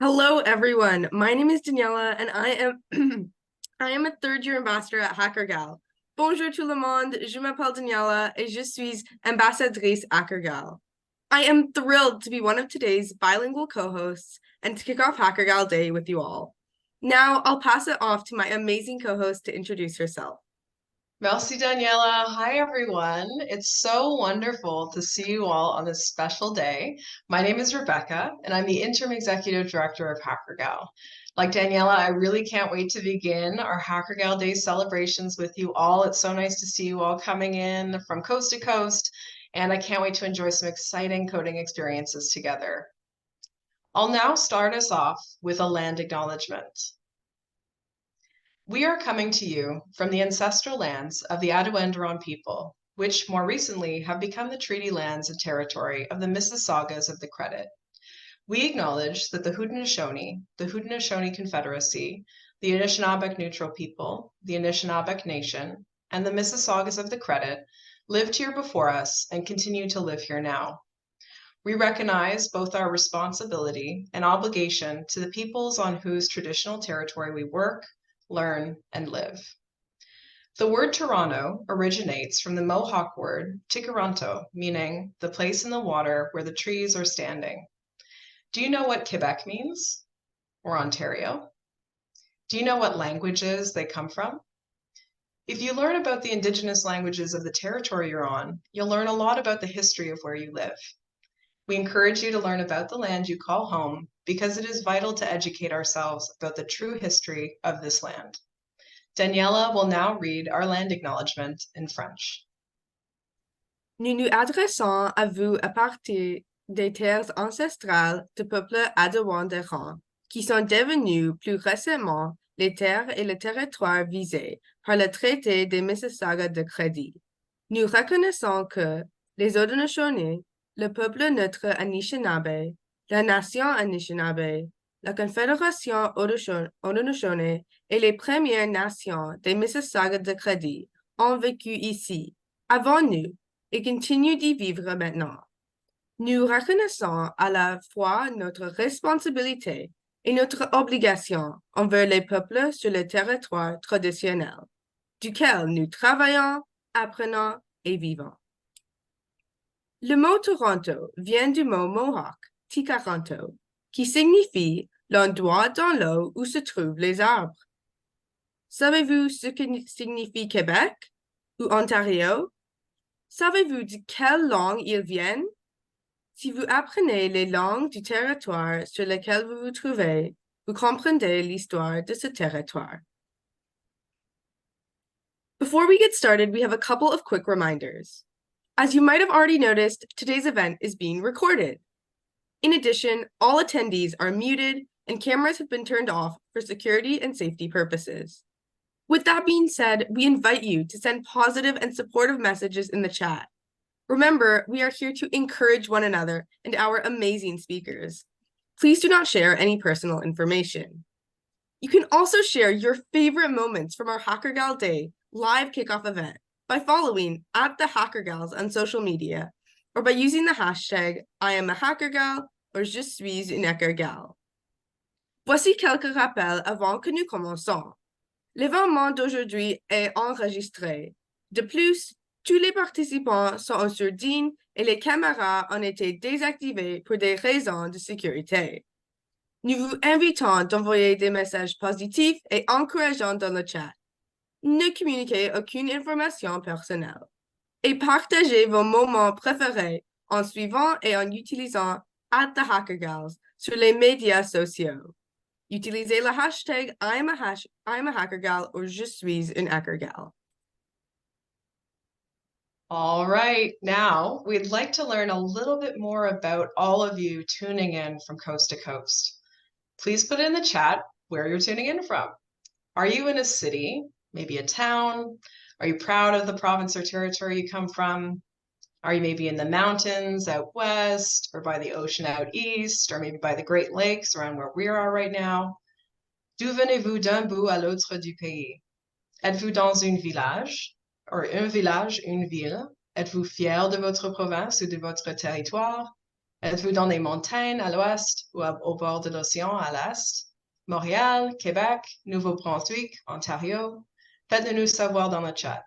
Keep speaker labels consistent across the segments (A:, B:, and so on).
A: Hello, everyone. My name is Daniela, and I am I am a third-year ambassador at Hackergal. Bonjour tout le monde. Je m'appelle Daniela, et je suis ambassadrice Hackergal. I am thrilled to be one of today's bilingual co-hosts and to kick off Hackergal Day with you all. Now, I'll pass it off to my amazing co-host to introduce herself.
B: Merci, Daniela. Hi, everyone. It's so wonderful to see you all on this special day. My name is Rebecca, and I'm the Interim Executive Director of Hackergal. Like Daniela, I really can't wait to begin our Hackergal Day celebrations with you all. It's so nice to see you all coming in from coast to coast, and I can't wait to enjoy some exciting coding experiences together. I'll now start us off with a land acknowledgement. We are coming to you from the ancestral lands of the Aduenderon people, which more recently have become the treaty lands and territory of the Mississaugas of the Credit. We acknowledge that the Haudenosaunee Confederacy, the Anishinaabeg Neutral People, the Anishinaabeg Nation, and the Mississaugas of the Credit lived here before us and continue to live here now. We recognize both our responsibility and obligation to the peoples on whose traditional territory we work, learn, and live. The word Toronto originates from the Mohawk word tikaranto, meaning the place in the water where the trees are standing. Do you know what Quebec means? Or Ontario? Do you know what languages they come from? If you learn about the Indigenous languages of the territory you're on, you'll learn a lot about the history of where you live. We encourage you to learn about the land you call home because it is vital to educate ourselves about the true history of this land. Daniela will now read our land acknowledgement in French.
A: Nous nous adressons à vous à partir des terres ancestrales du peuple Aduenderon, qui sont devenues plus récemment les terres et le territoire visés par le traité des Mississaugas de Crédit. Nous reconnaissons que les Haudenosaunee, le peuple neutre Anishinaabe, la nation Anishinaabe, la Confédération Haudenosaunee et les Premières Nations des Mississaugas de Crédit ont vécu ici, avant nous, et continuent d'y vivre maintenant. Nous reconnaissons à la fois notre responsabilité et notre obligation envers les peuples sur le territoire traditionnel, duquel nous travaillons, apprenons et vivons. Le mot Toronto vient du mot Mohawk, tikaranto, qui signifie l'endroit dans l'eau où se trouvent les arbres. Savez-vous ce que signifie Québec ou Ontario? Savez-vous de quelle langue ils viennent? Si vous apprenez les langues du territoire sur lequel vous vous trouvez, vous comprendrez l'histoire de ce territoire. Before we get started, we have a couple of quick reminders. As you might have already noticed, today's event is being recorded. In addition, all attendees are muted and cameras have been turned off for security and safety purposes. With that being said, we invite you to send positive and supportive messages in the chat. Remember, we are here to encourage one another and our amazing speakers. Please do not share any personal information. You can also share your favorite moments from our Hackergal Day live kickoff event by following @thehackergals on social media or by using the hashtag #IamAHackergal or Je suis une Hackergal. Voici quelques rappels avant que nous commençons. L'événement d'aujourd'hui est enregistré. De plus, tous les participants sont en sourdine et les caméras ont été désactivées pour des raisons de sécurité. Nous vous invitons d'envoyer des messages positifs et encourageants dans le chat. Ne communiquez aucune information personnelle. Et partagez vos moments préférés en suivant et en utilisant @thehackergals sur les médias sociaux. Utilisez le hashtag #IamAHackergal or Je suis une Hackergal.
B: All right, now we'd like to learn a little bit more about all of you tuning in from coast to coast. Please put in the chat where you're tuning in from. Are you in a city, maybe a town? Are you proud of the province or territory you come from? Are you maybe in the mountains out west, or by the ocean out east, or maybe by the Great Lakes around where we are right now? D'où venez-vous d'un bout à l'autre du pays? Êtes-vous dans un village, une ville? Êtes-vous fier de votre province ou de votre territoire? Êtes-vous dans les montagnes à l'ouest ou au bord de l'océan à l'est? Montréal, Québec, Nouveau-Brunswick, Ontario? Faites-nous savoir dans le chat.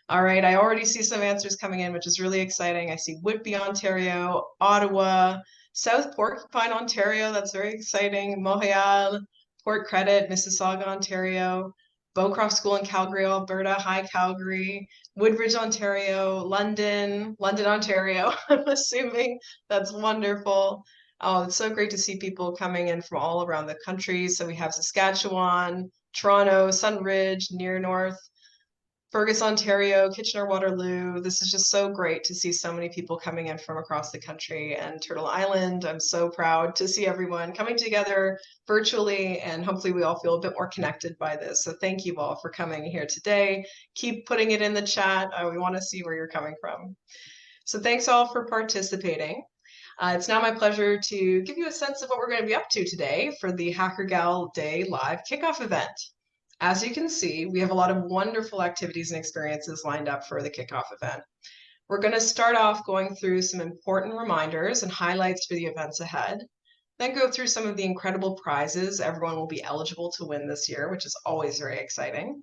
B: All right, I already see some answers coming in, which is really exciting. I see Whitby, Ontario, Ottawa, South Porcupine, Ontario. That's very exciting. Montreal, Port Credit, Mississauga, Ontario, Beaucroft School in Calgary, Alberta. Hi, Calgary. Woodbridge, Ontario, London, Ontario. I'm assuming that's wonderful. Oh, it's so great to see people coming in from all around the country. So we have Saskatchewan, Toronto, Sunridge, Near North, Fergus, Ontario, Kitchener-Waterloo. This is just so great to see so many people coming in from across the country and Turtle Island. I'm so proud to see everyone coming together virtually, and hopefully we all feel a bit more connected by this. So thank you all for coming here today. Keep putting it in the chat. We want to see where you're coming from. So thanks all for participating. It's now my pleasure to give you a sense of what we're going to be up to today for the Hackergal Day live kickoff event. As you can see, we have a lot of wonderful activities and experiences lined up for the kickoff event. We're going to start off going through some important reminders and highlights for the events ahead, then go through some of the incredible prizes everyone will be eligible to win this year, which is always very exciting.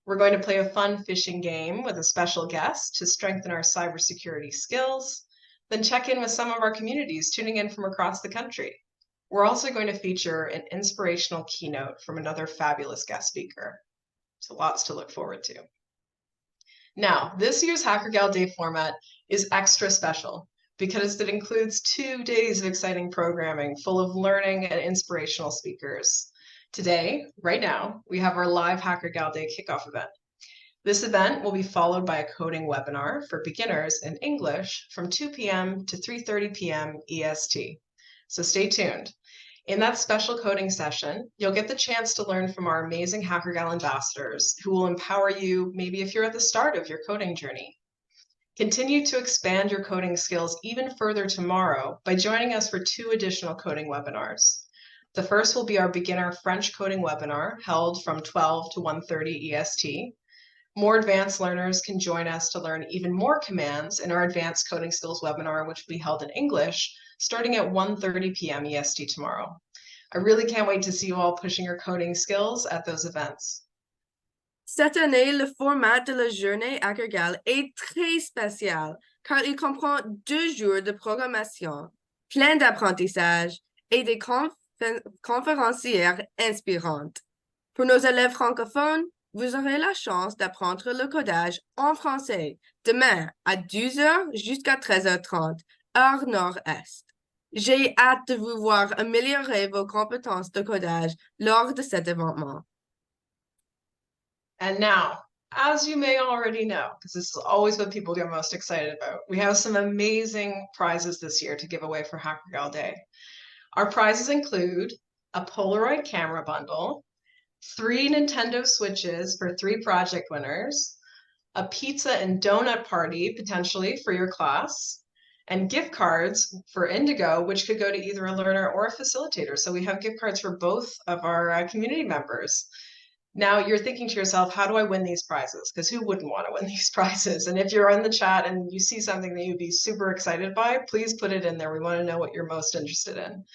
B: We're going to play a fun phishing game with a special guest to strengthen our cybersecurity skills, then check in with some of our communities tuning in from across the country. We're also going to feature an inspirational keynote from another fabulous guest speaker. So lots to look forward to. Now, this year's Hackergal Day format is extra special because it includes 2 days of exciting programming full of learning and inspirational speakers. Today, right now, we have our live Hackergal Day kickoff event. This event will be followed by a coding webinar for beginners in English from 2 p.m. to 3:30 p.m. EST. So stay tuned. In that special coding session, you'll get the chance to learn from our amazing Hackergal ambassadors who will empower you maybe if you're at the start of your coding journey. Continue to expand your coding skills even further tomorrow by joining us for 2 additional coding webinars. The first will be our beginner French coding webinar held from 12 to 1:30 EST. More advanced learners can join us to learn even more commands in our advanced coding skills webinar, which will be held in English starting at 1:30 p.m. EST tomorrow. I really can't wait to see you all pushing your coding skills at those events.
A: Cette année, le format de la journée Hackergal est très spécial car il comprend 2 jours de programmation, plein d'apprentissage et des conférencières inspirantes. Pour nos élèves francophones, vous aurez la chance d'apprendre le codage en français demain à 12h jusqu'à 13h30, heure nord-est. J'ai hâte de vous voir améliorer vos compétences de codage lors de cet événement.
B: And now, as you may already know, because this is always what people get most excited about, we have some amazing prizes this year to give away for Hackergal Day. Our prizes include a Polaroid camera bundle, 3 Nintendo Switches for 3 project winners, a pizza and donut party potentially for your class, and gift cards for Indigo, which could go to either a learner or a facilitator. So we have gift cards for both of our community members. Now you're thinking to yourself, how do I win these prizes? Because who wouldn't want to win these prizes? And if you're in the chat and you see something that you'd be super excited by, please put it in there. We want to know what you're most interested in.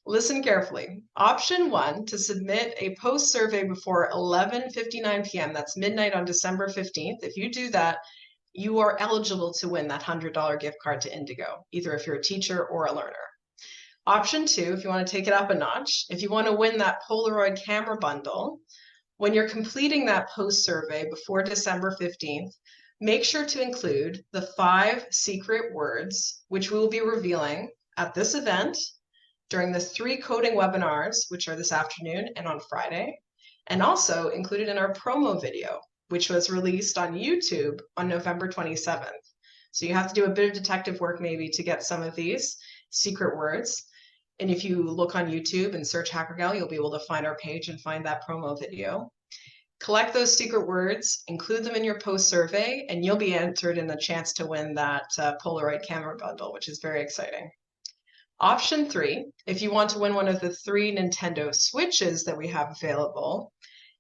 B: Listen carefully. Option 1, to submit a post survey before 11:59 p.m. That's midnight on December 15th. If you do that, you are eligible to win that $100 gift card to Indigo, either if you're a teacher or a learner. Option 2, if you want to take it up a notch, if you want to win that Polaroid camera bundle, when you're completing that post survey before December 15th, make sure to include the 5 secret words, which we will be revealing at this event during the 3 coding webinars, which are this afternoon and on Friday, and also included in our promo video, which was released on YouTube on November 27th. So you have to do a bit of detective work maybe to get some of these secret words. And if you look on YouTube and search Hackergal, you'll be able to find our page and find that promo video. Collect those secret words, include them in your post survey, and you'll be entered in the chance to win that Polaroid camera bundle, which is very exciting. Option 3, if you want to win one of the 3 Nintendo Switches that we have available,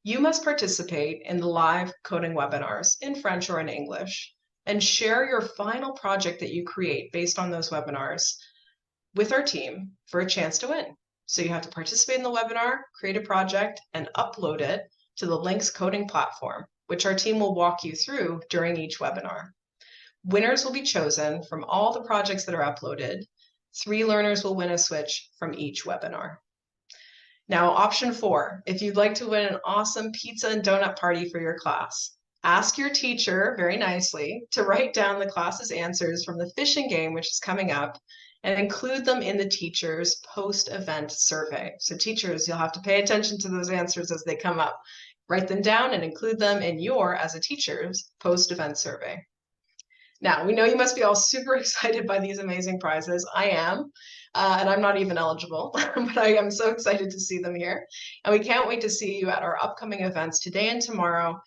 B: you must participate in the live coding webinars in French or in English and share your final project that you create based on those webinars with our team for a chance to win. So you have to participate in the webinar, create a project, and upload it to the Lynx coding platform, which our team will walk you through during each webinar. Winners will be chosen from all the projects that are uploaded. 3 learners will win a switch from each webinar. Now, option 4, if you'd like to win an awesome pizza and donut party for your class, ask your teacher very nicely to write down the class's answers from the fishing game, which is coming up, and include them in the teacher's post-event survey. So teachers, you'll have to pay attention to those answers as they come up. Write them down and include them in your, as a teacher's, post-event survey. Now, we know you must be all super excited by these amazing prizes. I am, and I'm not even eligible, but I am so excited to see them here. And we can't wait to see you at our upcoming events today and tomorrow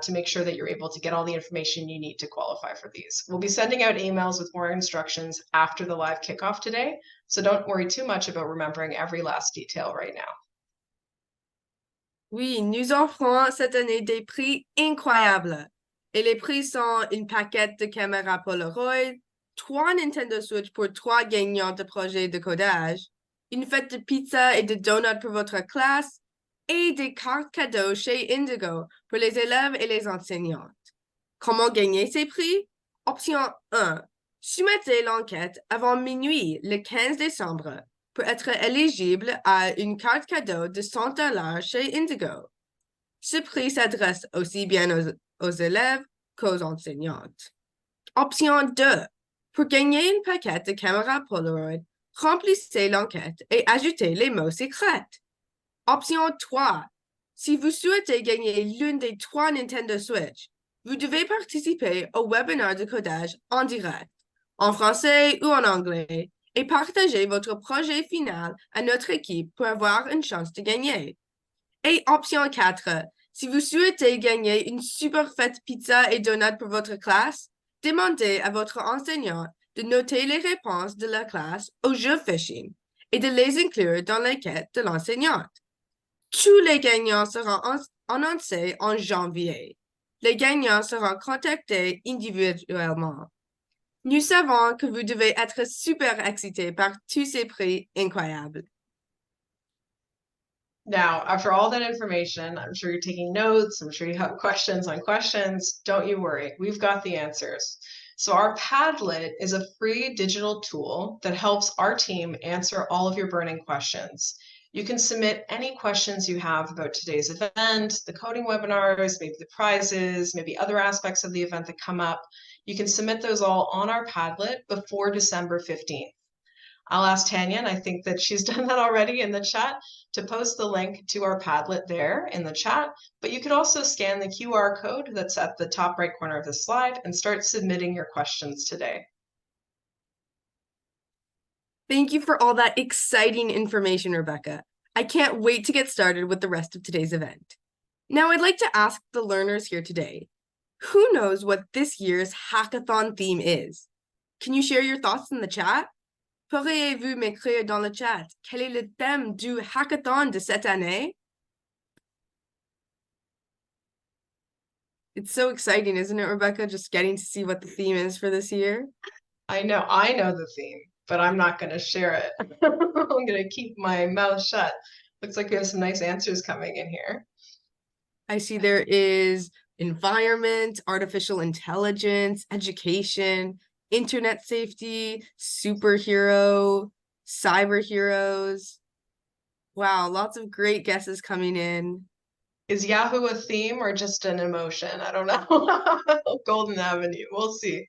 B: to make sure that you're able to get all the information you need to qualify for these. We'll be sending out emails with more instructions after the live kickoff today, so don't worry too much about remembering every last detail right now.
A: Oui, nous offrons cette année des prix incroyables. Et les prix sont une paquette de caméras Polaroid, 3 Nintendo Switch pour 3 gagnants de projets de codage, une fête de pizza et de donuts pour votre classe, et des cartes cadeaux chez Indigo pour les élèves et les enseignantes. Comment gagner ces prix? Option 1. Soumettez l'enquête avant minuit le 15 décembre pour être éligible à une carte cadeau de $100 chez Indigo. Ce prix s'adresse aussi bien aux élèves qu'aux enseignantes. Option 2. Pour gagner une paquette de caméras Polaroid, remplissez l'enquête et ajoutez les mots secrets. Option 3. Si vous souhaitez gagner l'une des 3 Nintendo Switch, vous devez participer au webinaire de codage en direct, en français ou en anglais, et partager votre projet final à notre équipe pour avoir une chance de gagner. Et option 4. Si vous souhaitez gagner une super fête pizza et donut pour votre classe, demandez à votre enseignant de noter les réponses de la classe au jeu phishing et de les inclure dans l'enquête de l'enseignante. Tous les gagnants seront annoncés en janvier. Les gagnants seront contactés individuellement. Nous savons que vous devez être super excités par tous ces prix incroyables.
B: Now, after all that information, I'm sure you're taking notes. I'm sure you have questions on questions. Don't you worry, we've got the answers. So our Padlet is a free digital tool that helps our team answer all of your burning questions. You can submit any questions you have about today's event, the coding webinars, maybe the prizes, maybe other aspects of the event that come up. You can submit those all on our Padlet before December 15th. I'll ask Tanya, and I think that she's done that already in the chat, to post the link to our Padlet there in the chat, but you could also scan the QR code that's at the top right corner of the slide and start submitting your questions today.
A: Thank you for all that exciting information, Rebecca. I can't wait to get started with the rest of today's event. Now, I'd like to ask the learners here today, who knows what this year's hackathon theme is? Can you share your thoughts in the chat? Pourriez-vous m'écrire dans le chat quel est le thème du hackathon de cette année? It's so exciting, isn't it, Rebecca, just getting to see what the theme is for this year?
B: I know the theme, but I'm not going to share it. I'm going to keep my mouth shut. Looks like we have some nice answers coming in here.
A: I see there is environment, artificial intelligence, education, internet safety, superhero, cyber heroes. Wow, lots of great guesses coming in.
B: Is Yahoo a theme or just an emotion? I don't know. Golden Avenue. We'll see.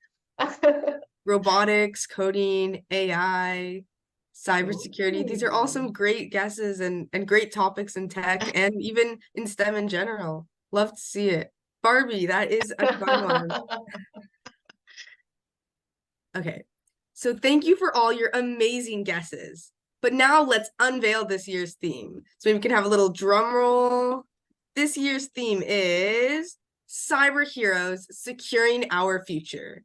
A: Robotics, coding, AI, cybersecurity. These are all some great guesses and great topics in tech and even in STEM in general. Love to see it. Barbie, that is a fun one. Okay, so thank you for all your amazing guesses. But now let's unveil this year's theme. So maybe we can have a little drum roll. This year's theme is Cyber Heroes Securing Our Future.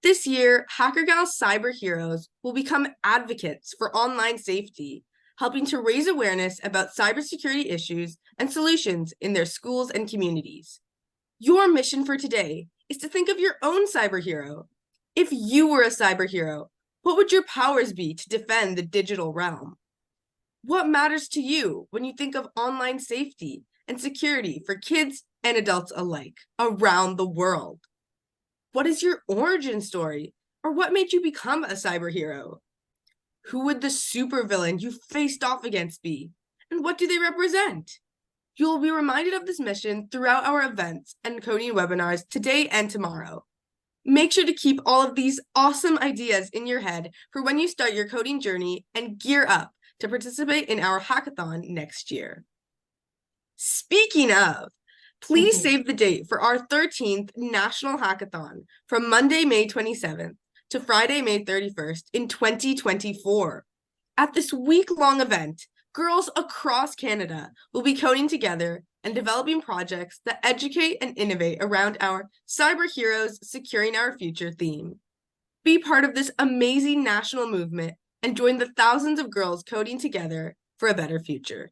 A: This year, Hackergal Cyber Heroes will become advocates for online safety, helping to raise awareness about cybersecurity issues and solutions in their schools and communities. Your mission for today is to think of your own cyber hero. If you were a cyber hero, What would your powers be to defend the digital realm? What matters to you when you think of online safety and security for kids and adults alike around the world? What is your origin story, or what made you become a cyber hero? Who would the supervillain you faced off against be, and what do they represent? You will be reminded of this mission throughout our events and coding webinars today and tomorrow. Make sure to keep all of these awesome ideas in your head for when you start your coding journey and gear up to participate in our hackathon next year. Speaking of, please save the date for our 13th National Hackathon from Monday, May 27th to Friday, May 31st in 2024. At this week-long event, girls across Canada will be coding together and developing projects that educate and innovate around our Cyber Heroes Securing Our Future theme. Be part of this amazing national movement and join the thousands of girls coding together for a better future.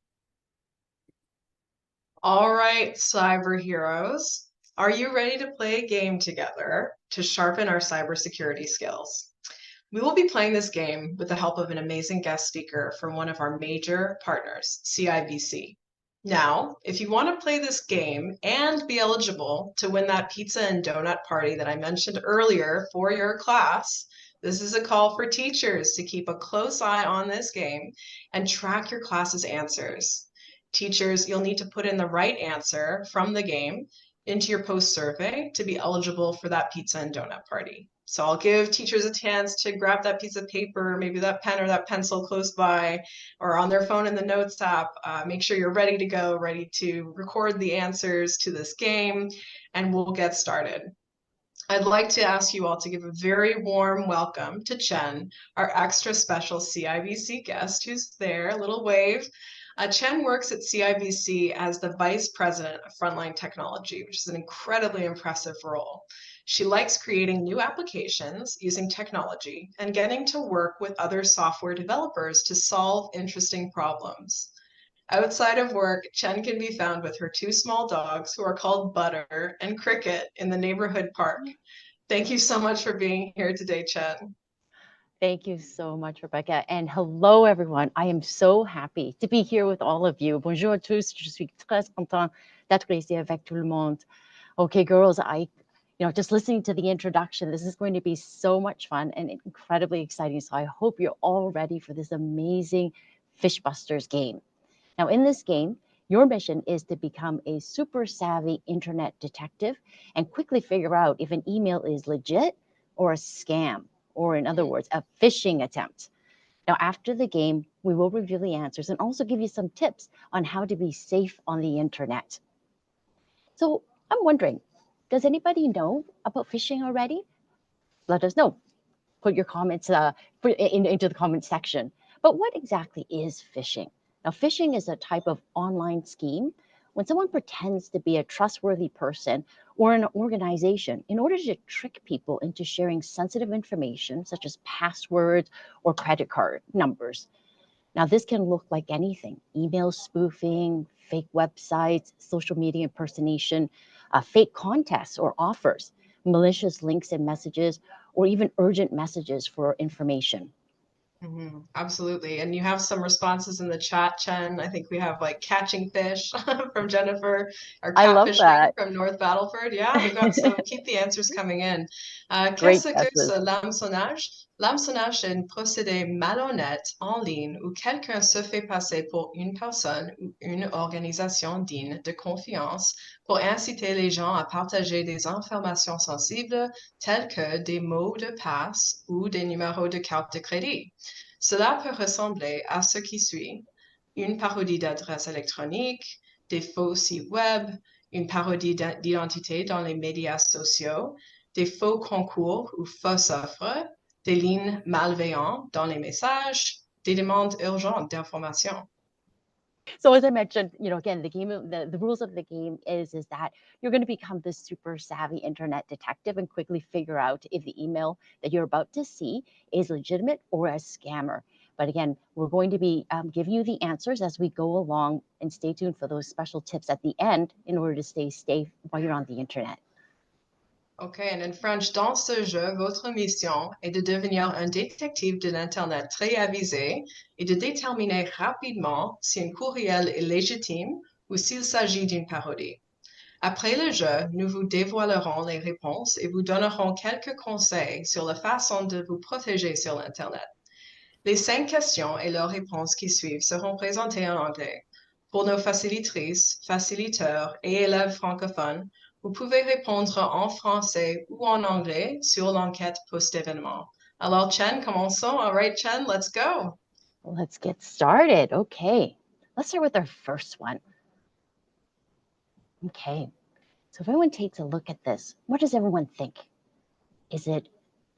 B: All right, cyber heroes, are you ready to play a game together to sharpen our cybersecurity skills? We will be playing this game with the help of an amazing guest speaker from one of our major partners, CIBC. Now, if you want to play this game and be eligible to win that pizza and donut party that I mentioned earlier for your class, this is a call for teachers to keep a close eye on this game and track your class's answers. Teachers, you'll need to put in the right answer from the game into your post survey to be eligible for that pizza and donut party. So I'll give teachers a chance to grab that piece of paper, maybe that pen or that pencil close by, or on their phone in the Notes app. Make sure you're ready to go, ready to record the answers to this game, and we'll get started. I'd like to ask you all to give a very warm welcome to Chen, our extra special CIBC guest who's there, a little wave. Chen works at CIBC as the Vice President of Frontline Technology, which is an incredibly impressive role. She likes creating new applications using technology and getting to work with other software developers to solve interesting problems. Outside of work, Chen can be found with her two small dogs who are called Butter and Cricket in the neighborhood park. Thank you so much for being here today, Chen.
C: Thank you so much, Rebecca. And hello, everyone. I am so happy to be here with all of you. Bonjour à tous. Je suis très content d'être ici avec tout le monde. Okay, girls, just listening to the introduction, this is going to be so much fun and incredibly exciting. So I hope you're all ready for this amazing Fishbusters game. Now, in this game, your mission is to become a super savvy internet detective and quickly figure out if an email is legit or a scam, or in other words, a phishing attempt. Now, after the game, we will review the answers and also give you some tips on how to be safe on the internet. So I'm wondering, does anybody know about phishing already? Let us know. Put your comments into the comment section. But what exactly is phishing? Now, phishing is a type of online scheme when someone pretends to be a trustworthy person or an organization in order to trick people into sharing sensitive information such as passwords or credit card numbers. Now, this can look like anything: email spoofing, fake websites, social media impersonation, fake contests or offers, malicious links and messages, or even urgent messages for information.
B: Absolutely. And you have some responses in the chat, Chen. I think we have like catching fish from Jennifer, or
C: I love
B: catfishing
C: that.
B: from North Battleford. Yeah, we've got some. Keep the answers coming in.
C: Great
B: Qu'est-ce que
C: guesses.
B: ce l'hameçonnage? L'hameçonnage est un procédé malhonnête en ligne où quelqu'un se fait passer pour une personne ou une organisation digne de confiance pour inciter les gens à partager des informations sensibles telles que des mots de passe ou des numéros de carte de crédit. Cela peut ressembler à ce qui suit: une parodie d'adresse électronique, des faux sites web, une parodie d'identité dans les médias sociaux, des faux concours ou fausses offres, des lignes malveillantes dans les messages, des demandes urgentes d'information.
C: So as I mentioned, again, the rules of the game is that you're going to become this super savvy internet detective and quickly figure out if the email that you're about to see is legitimate or a scammer. But again, we're going to be giving you the answers as we go along, and stay tuned for those special tips at the end in order to stay safe while you're on the internet.
B: Okay, and in French, dans ce jeu, votre mission est de devenir un détective de l'Internet très avisé et de déterminer rapidement si un courriel est légitime ou s'il s'agit d'une parodie. Après le jeu, nous vous dévoilerons les réponses et vous donnerons quelques conseils sur la façon de vous protéger sur l'Internet. Les 5 questions et leurs réponses qui suivent seront présentées en anglais. Pour nos facilitrices, facilitateurs et élèves francophones, vous pouvez répondre en français ou en anglais sur l'enquête post-événement. Alors, Chen, commençons. All right, Chen, let's go.
C: Let's get started. Okay, let's start with our first one. Okay, so if everyone takes a look at this, what does everyone think? Is it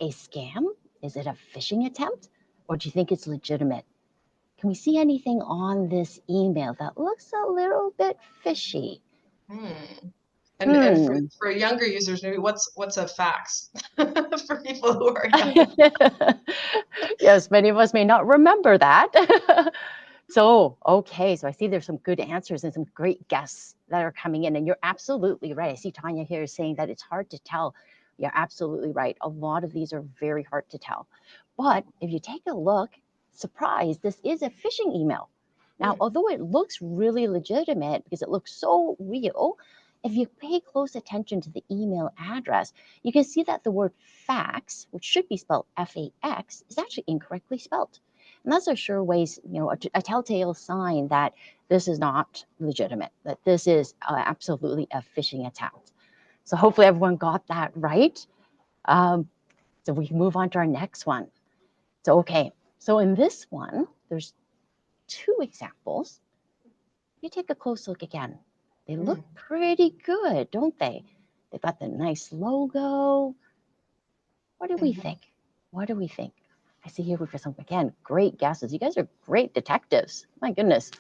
C: a scam? Is it a phishing attempt? Or do you think it's legitimate? Can we see anything on this email that looks a little bit fishy?
B: And for younger users, maybe what's a fax for people who are young?
C: Yes, many of us may not remember that. So, okay, so I see there's some good answers and some great guests that are coming in, and you're absolutely right. I see Tanya here saying that it's hard to tell. You're absolutely right. A lot of these are very hard to tell. But if you take a look, surprise, this is a phishing email. Now, although it looks really legitimate because it looks so real, if you pay close attention to the email address, you can see that the word fax, which should be spelled F-A-X, is actually incorrectly spelled. And that's a sure ways, a telltale sign that this is not legitimate, that this is absolutely a phishing attempt. So hopefully everyone got that right. So we can move on to our next one. So, okay, so in this one, there's 2 examples. You take a close look again. They look pretty good, don't they? They've got the nice logo. What do we think? What do we think? I see here we've got some, again, great guesses. You guys are great detectives. My goodness.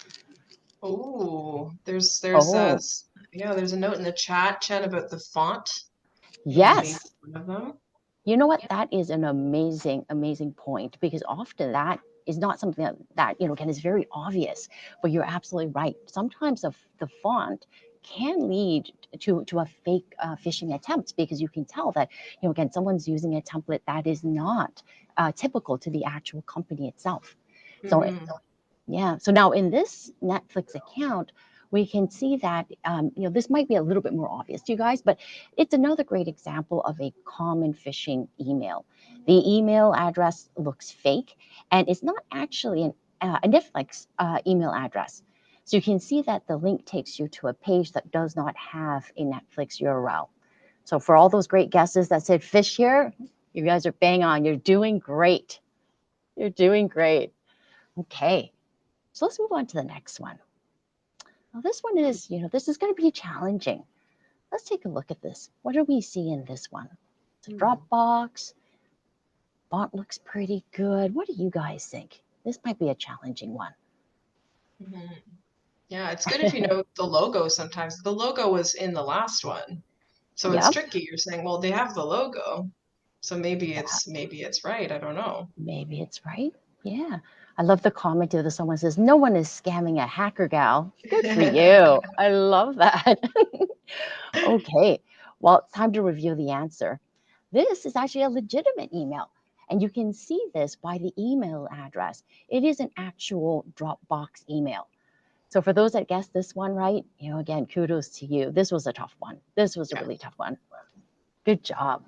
B: Oh, there's
C: Oh,
B: there's a note in the chat, Chen, about the font.
C: yes.
B: One of them.
C: You know what? That is an amazing, amazing point, because often that is not something that again, is very obvious, but you're absolutely right. Sometimes the font can lead to a fake phishing attempt, because you can tell that, again, someone's using a template that is not typical to the actual company itself. So, yeah. So now in this Netflix account, we can see that, this might be a little bit more obvious to you guys, but it's another great example of a common phishing email. The email address looks fake, and it's not actually a Netflix email address. So you can see that the link takes you to a page that does not have a Netflix URL. So for all those great guesses that said fish here, you guys are bang on. You're doing great. You're doing great. Okay. So let's move on to the next one. Now this one is, this is going to be challenging. Let's take a look at this. What do we see in this one? It's a Dropbox. Font looks pretty good. What do you guys think? This might be a challenging one.
B: Yeah, it's good if you know the logo sometimes. The logo was in the last one. So it's tricky. You're saying, well, they have the logo. So maybe it's right. I don't know.
C: Maybe it's right. Yeah. I love the comment that someone says, no one is scamming a hacker gal. Good for you. I love that. Okay. Well, it's time to review the answer. This is actually a legitimate email. And you can see this by the email address. It is an actual Dropbox email. So for those that guessed this one right, again, kudos to you. This was a tough one. This was a really tough one. Good job.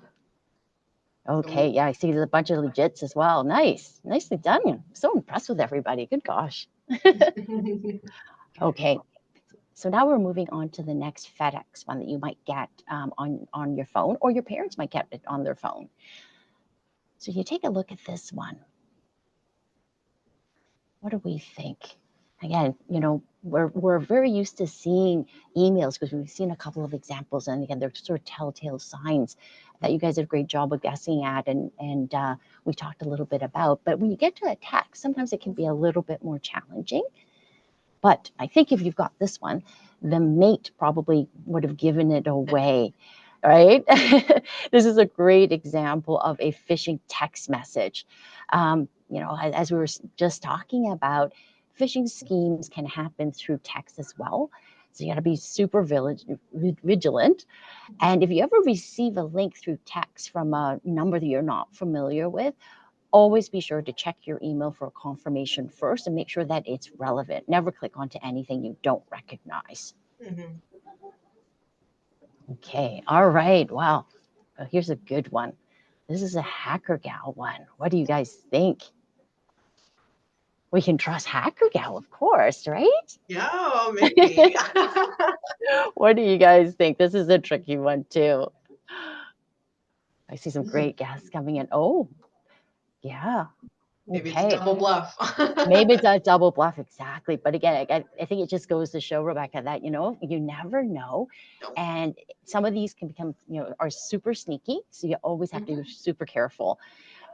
C: Okay, yeah, I see there's a bunch of legits as well. Nice. Nicely done. I'm so impressed with everybody. Good gosh. Okay, so now we're moving on to the next FedEx one that you might get on your phone, or your parents might get it on their phone. So you take a look at this one. What do we think? Again, we're very used to seeing emails because we've seen a couple of examples, and again, they're sort of telltale signs that you guys did a great job of guessing at, and we talked a little bit about. But when you get to a text, sometimes it can be a little bit more challenging. But I think if you've got this one, the mate probably would have given it away, right? This is a great example of a phishing text message. As we were just talking about, phishing schemes can happen through text as well. So you got to be super vigilant. And if you ever receive a link through text from a number that you're not familiar with, always be sure to check your email for confirmation first and make sure that it's relevant. Never click onto anything you don't recognize.
B: Mhm.
C: Okay, all right. Wow. Here's a good one. This is a Hackergal one. What do you guys think? We can trust Hackergal, of course, right?
B: Yeah, maybe.
C: What do you guys think? This is a tricky one too. I see some great guests coming in. Oh, yeah.
B: Maybe it's a
C: Okay.
B: double bluff.
C: Maybe it's a double bluff, exactly. But again, I think it just goes to show, Rebecca, that, you never know.
B: Nope.
C: And some of these can become, are super sneaky. So you always have to be super careful.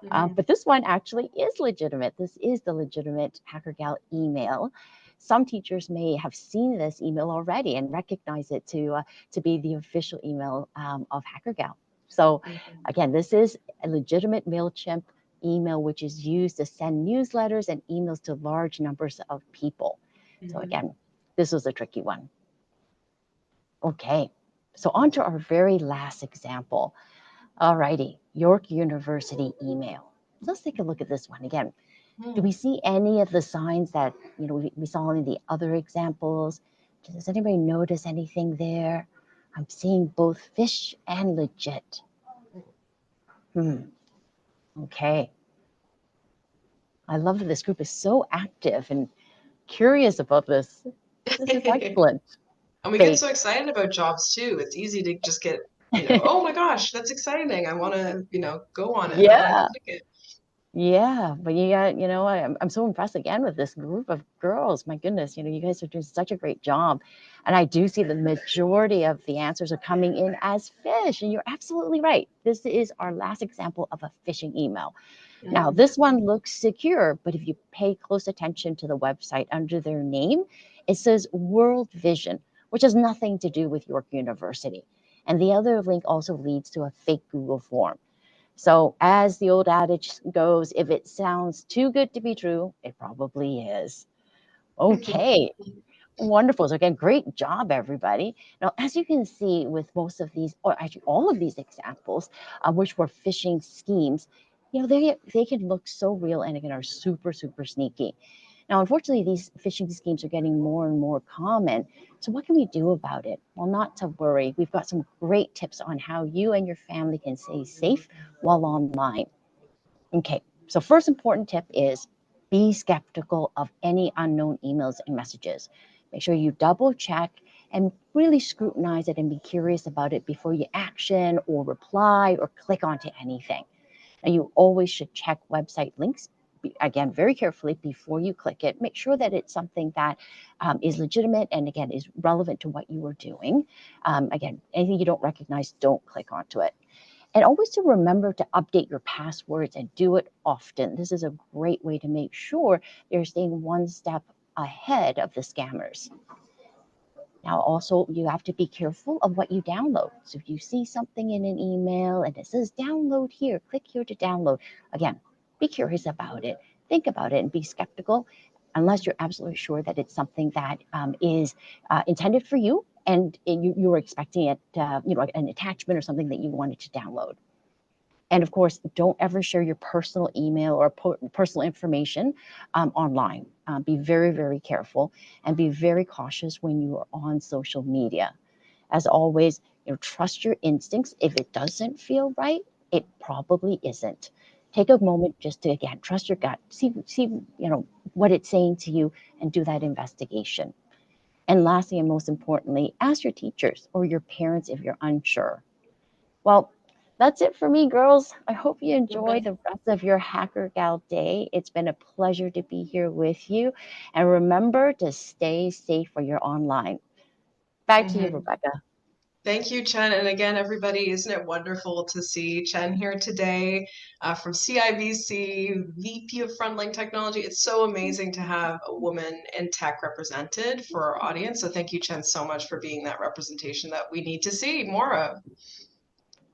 B: Mhm.
C: But this one actually is legitimate. This is the legitimate Hackergal email. Some teachers may have seen this email already and recognize it to be the official email of Hackergal. So
B: Mhm.
C: again, this is a legitimate MailChimp email, which is used to send newsletters and emails to large numbers of people. So
B: Mhm.
C: again, this was a tricky one. Okay, so on to our very last example. All righty, York University email. Let's take a look at this one again. Do we see any of the signs that we saw in the other examples? Does anybody notice anything there? I'm seeing both fish and legit. Okay. I love that this group is so active and curious about this. This is excellent.
B: And we get so excited about jobs too. It's easy to just get, oh my gosh, that's exciting. I want to, go on it. I want to
C: Yeah.
B: click it.
C: Yeah, but I'm so impressed again with this group of girls. My goodness, you guys are doing such a great job. And I do see the majority of the answers are coming in as fish. And you're absolutely right. This is our last example of a phishing email. Now, this one looks secure, but if you pay close attention to the website under their name, it says World Vision, which has nothing to do with York University. And the other link also leads to a fake Google form. So, as the old adage goes, if it sounds too good to be true, it probably is. Okay, wonderful. So, again, great job, everybody. Now, as you can see with most of these, or actually all of these examples, which were phishing schemes, they can look so real and again are super, super sneaky. Now, unfortunately, these phishing schemes are getting more and more common. So, what can we do about it? Well, not to worry. We've got some great tips on how you and your family can stay safe while online. Okay, so first important tip is be skeptical of any unknown emails and messages. Make sure you double check and really scrutinize it and be curious about it before you action or reply or click onto anything. And you always should check website links, again, very carefully before you click it. Make sure that it's something that is legitimate and, again, is relevant to what you are doing. Again, anything you don't recognize, don't click onto it. And always to remember to update your passwords and do it often. This is a great way to make sure you're staying one step ahead of the scammers. Now, also, you have to be careful of what you download. So if you see something in an email and it says download here, click here to download. Again, be curious about it. Think about it and be skeptical unless you're absolutely sure that it's something that is intended for you and you were expecting it, an attachment or something that you wanted to download. And of course, don't ever share your personal email or personal information online. Be very, very careful and be very cautious when you are on social media. As always, trust your instincts. If it doesn't feel right, it probably isn't. Take a moment just to, again, trust your gut, see what it's saying to you and do that investigation. And lastly, and most importantly, ask your teachers or your parents if you're unsure. Well, that's it for me, girls. I hope you enjoy the rest of your Hacker Gal day. It's been a pleasure to be here with you. And remember to stay safe when you're online. Back to you, Rebecca.
B: Thank you, Chen. And again, everybody, isn't it wonderful to see Chen here today from CIBC, VP of Frontline Technology. It's so amazing to have a woman in tech represented for our audience. So thank you, Chen, so much for being that representation that we need to see more of.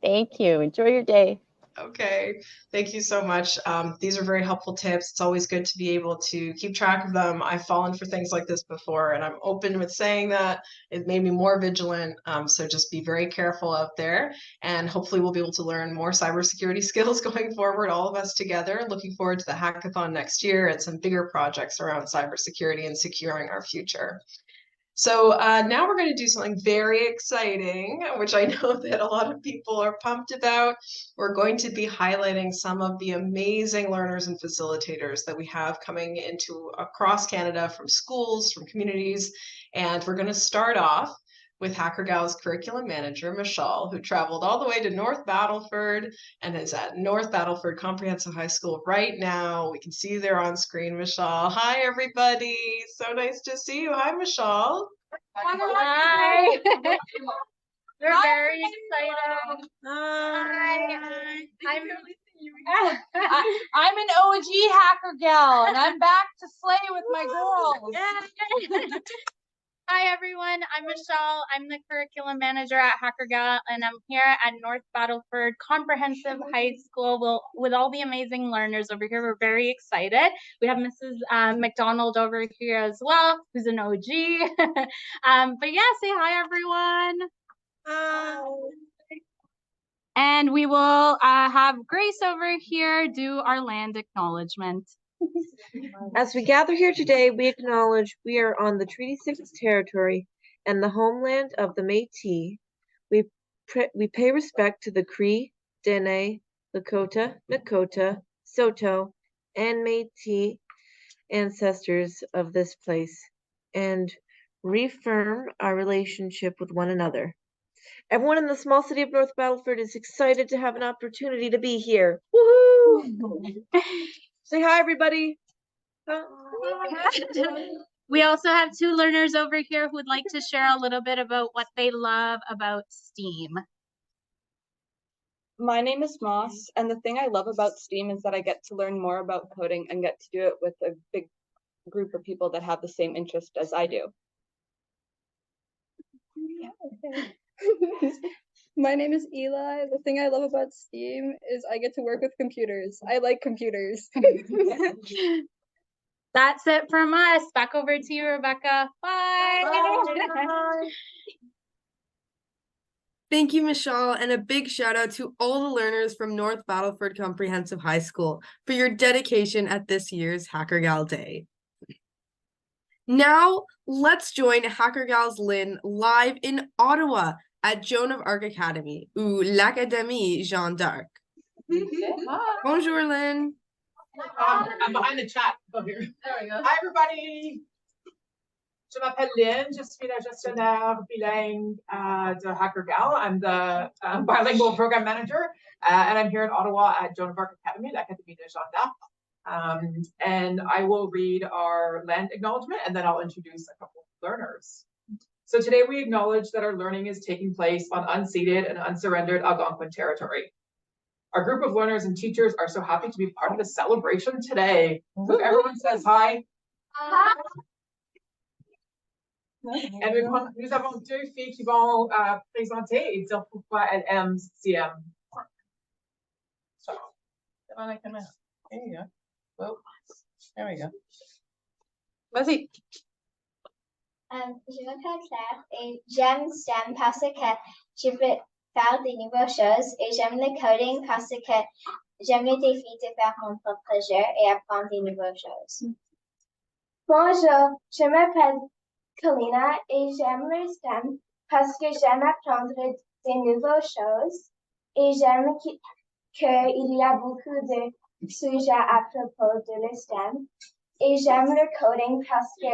C: Thank you. Enjoy your day.
B: Okay, thank you so much. These are very helpful tips. It's always good to be able to keep track of them. I've fallen for things like this before, and I'm open with saying that. It made me more vigilant. So just be very careful out there, and hopefully we'll be able to learn more cybersecurity skills going forward, all of us together. Looking forward to the hackathon next year and some bigger projects around cybersecurity and securing our future. So now we're going to do something very exciting, which I know that a lot of people are pumped about. We're going to be highlighting some of the amazing learners and facilitators that we have coming into across Canada from schools, from communities. And we're going to start off with Hackergal's curriculum manager, Michelle, who traveled all the way to North Battleford and is at North Battleford Comprehensive High School right now. We can see you there on screen, Michelle. Hi, everybody. So nice to see you. Hi, Michelle.
D: Hi. We're very excited. Hi. I'm an OG hacker gal, and I'm back to slay with my girls. Hi everyone, I'm Michelle. I'm the curriculum manager at Hackergal, and I'm here at North Battleford Comprehensive High School with all the amazing learners over here. We're very excited. We have Mrs. McDonald over here as well, who's an OG. But yeah, say hi everyone. Hi. And we will have Grace over here do our land acknowledgement.
E: As we gather here today, we acknowledge we are on the Treaty 6 territory and the homeland of the Métis. We pay respect to the Cree, Dene, Lakota, Nakota, Saulteaux, and Métis ancestors of this place and reaffirm our relationship with one another. Everyone in the small city of North Battleford is excited to have an opportunity to be here. Woohoo! Say hi, everybody.
D: We also have two learners over here who would like to share a little bit about what they love about STEAM.
F: My name is Moss, and the thing I love about STEAM is that I get to learn more about coding and get to do it with a big group of people that have the same interest as I do.
G: My name is Eli. The thing I love about STEAM is I get to work with computers. I like computers.
D: That's it from us. Back over to you, Rebecca. Bye.
G: Bye.
A: Thank you, Michelle, and a big shout out to all the learners from North Battleford Comprehensive High School for your dedication at this year's Hackergal Day. Now, let's join Hackergal's Lynn live in Ottawa at Joan of Arc Academy, ou l'Académie Jeanne d'Arc. Bonjour, Lynn.
H: I'm behind the chat. Oh, here. There we go. Hi, everybody. Je m'appelle Lynn. Je suis la gestionnaire bilingue de Hackergal. I'm the bilingual program manager, and I'm here in Ottawa at Joan of Arc Academy, l'Académie de Jeanne d'Arc. And I will read our land acknowledgement, and then I'll introduce a couple of learners. So today we acknowledge that our learning is taking place on unceded and unsurrendered Algonquin territory. Our group of learners and teachers are so happy to be part of the celebration today. So if everyone says hi. Hi. Et nous avons deux filles qui vont présenter et dire pourquoi elles aiment CM. So, there you go. Whoa. There we go. Vas-y.
I: Je m'appelle Claire et j'aime STEM parce que je peux faire des nouvelles choses et j'aime le coding parce que j'aime le défi de faire mon propre jeu et apprendre des nouvelles choses. Bonjour, je m'appelle Kalina et j'aime le STEM parce que j'aime apprendre des nouvelles choses et j'aime qu'il y a beaucoup de sujets à propos de le STEM et j'aime le coding parce que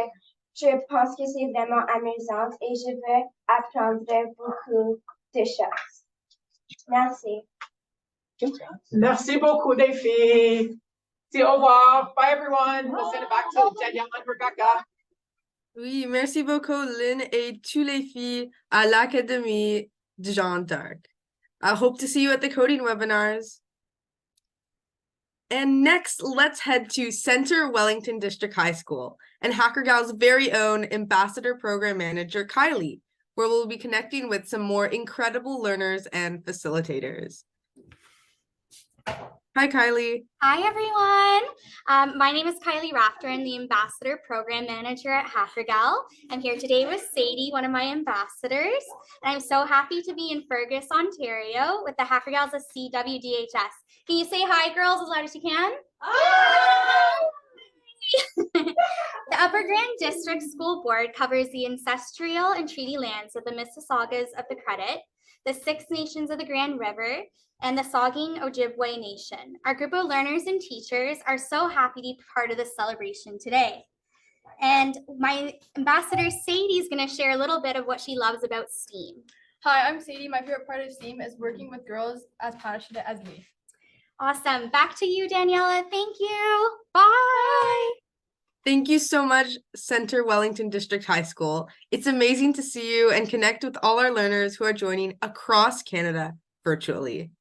I: je pense que c'est vraiment amusant et je veux apprendre beaucoup de choses. Merci.
H: Merci beaucoup, les filles. See, au revoir. Bye, everyone. We'll send it back to Danielle and Rebecca.
A: Oui, merci beaucoup, Lynn, et tous les filles à l'Académie de Jeanne d'Arc. I hope to see you at the coding webinars. And next, let's head to Center Wellington District High School and Hackergal's very own Ambassador Program Manager, Kylie, where we'll be connecting with some more incredible learners and facilitators. Hi, Kylie.
J: Hi, everyone. My name is Kylie Rafter. I'm the Ambassador Program Manager at Hackergal. I'm here today with Sadie, one of my ambassadors. And I'm so happy to be in Fergus, Ontario with the Hackergals of CWDHS. Can you say hi, girls, as loud as you can? Hi! The Upper Grand District School Board covers the ancestral and treaty lands of the Mississaugas of the Credit, the Six Nations of the Grand River, and the Saugeen Ojibwe Nation. Our group of learners and teachers are so happy to be part of this celebration today. And my ambassador Sadie is going to share a little bit of what she loves about STEAM.
G: Hi, I'm Sadie. My favorite part of STEAM is working with girls as passionate as me.
J: Awesome. Back to you, Daniela. Thank you. Bye.
A: Thank you so much, Center Wellington District High School. It's amazing to see you and connect with all our learners who are joining across Canada virtually.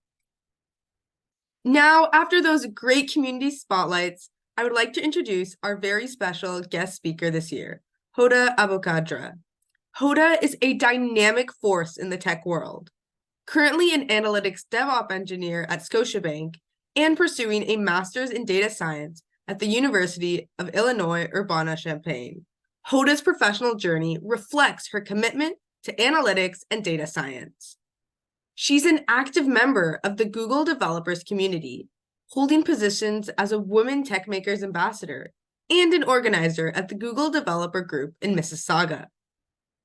A: Now, after those great community spotlights, I would like to introduce our very special guest speaker this year, Hoda Abokadra. Hoda is a dynamic force in the tech world, currently an analytics DevOps engineer at Scotiabank and pursuing a master's in data science at the University of Illinois Urbana-Champaign. Hoda's professional journey reflects her commitment to analytics and data science. She's an active member of the Google developers community, holding positions as a Women Tech Makers Ambassador and an organizer at the Google Developer Group in Mississauga.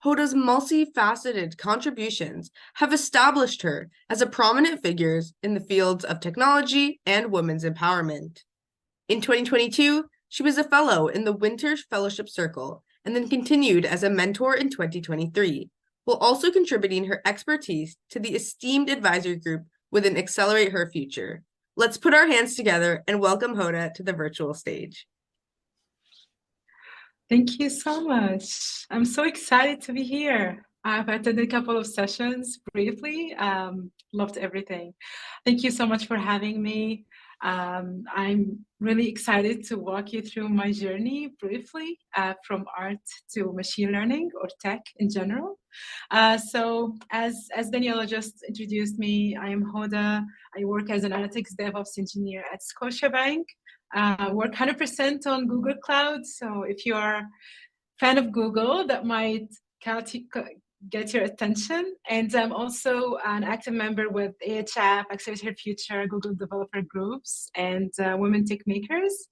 A: Hoda's multifaceted contributions have established her as a prominent figure in the fields of technology and women's empowerment. In 2022, she was a fellow in the Winter Fellowship Circle and then continued as a mentor in 2023, while also contributing her expertise to the esteemed advisory group within Accelerate Her Future. Let's put our hands together and welcome Hoda to the virtual stage.
K: Thank you so much. I'm so excited to be here. I've attended a couple of sessions briefly, loved everything. Thank you so much for having me. I'm really excited to walk you through my journey briefly from art to machine learning or tech in general. So as Daniela just introduced me, I am Hoda. I work as an analytics DevOps engineer at Scotiabank. Work 100% on Google Cloud. So if you are a fan of Google, that might get your attention. And I'm also an active member with AHF, Accelerate Her Future, Google Developer Groups, and Women Tech Makers.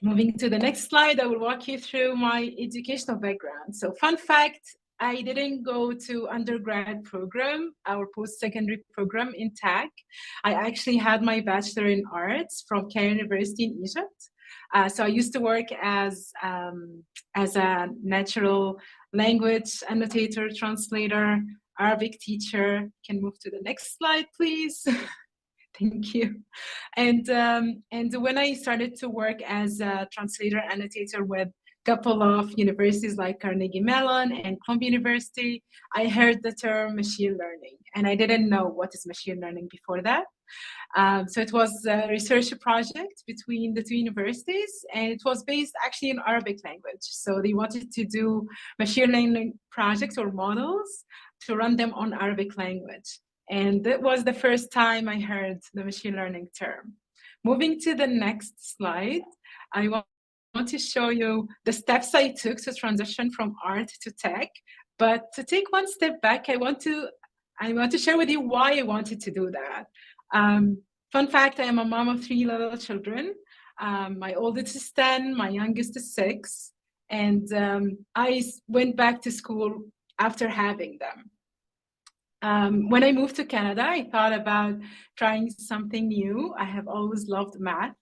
K: Moving to the next slide, I will walk you through my educational background. So fun fact, I didn't go to undergrad program or post-secondary program in tech. I actually had my bachelor in arts from Cairo University in Egypt. So I used to work as a natural language annotator, translator, Arabic teacher. Can move to the next slide, please. Thank you. And when I started to work as a translator annotator with a couple of universities like Carnegie Mellon and Columbia University, I heard the term machine learning, and I didn't know what is machine learning before that. So it was a research project between the two universities, and it was based actually in Arabic language. So they wanted to do machine learning projects or models to run them on Arabic language. And that was the first time I heard the machine learning term. Moving to the next slide, I want to show you the steps I took to transition from art to tech. But to take one step back, I want to share with you why I wanted to do that. Fun fact, I am a mom of 3 little children. My oldest is 10, my youngest is 6. And I went back to school after having them. When I moved to Canada, I thought about trying something new. I have always loved math.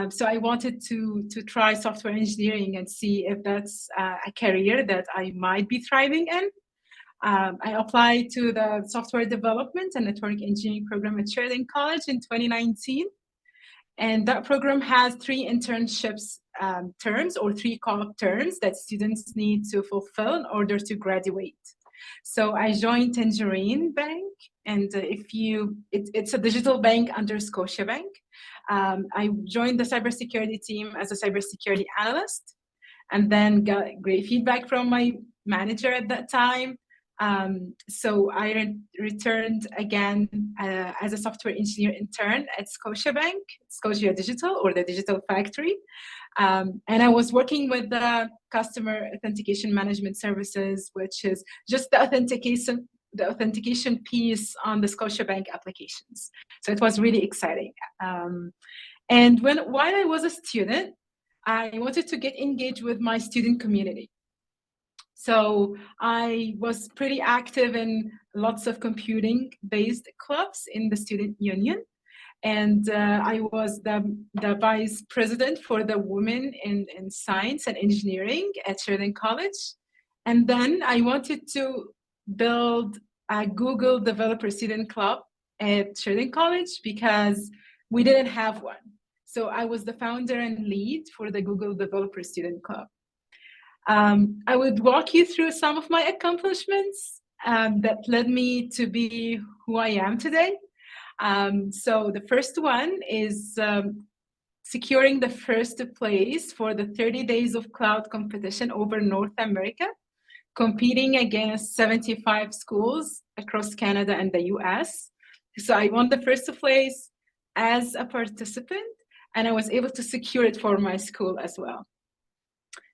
K: So I wanted to try software engineering and see if that's a career that I might be thriving in. I applied to the software development and network engineering program at Sheridan College in 2019. And that program has 3 internships terms or 3 co-op terms that students need to fulfill in order to graduate. So I joined Tangerine Bank, and it's a digital bank under Scotiabank. I joined the cybersecurity team as a cybersecurity analyst, and then got great feedback from my manager at that time. So I returned again as a software engineer intern at Scotiabank, Scotia Digital, or the Digital Factory. And I was working with the customer authentication management services, which is just the authentication piece on the Scotiabank applications. So it was really exciting. And while I was a student, I wanted to get engaged with my student community. So I was pretty active in lots of computing-based clubs in the student union. And I was the vice president for the women in science and engineering at Sheridan College. And then I wanted to build a Google Developer Student Club at Sheridan College because we didn't have one. So I was the founder and lead for the Google Developer Student Club. I would walk you through some of my accomplishments that led me to be who I am today. So the first one is securing the first place for the 30 Days of Cloud competition over North America, competing against 75 schools across Canada and the US. So I won the first place as a participant, and I was able to secure it for my school as well.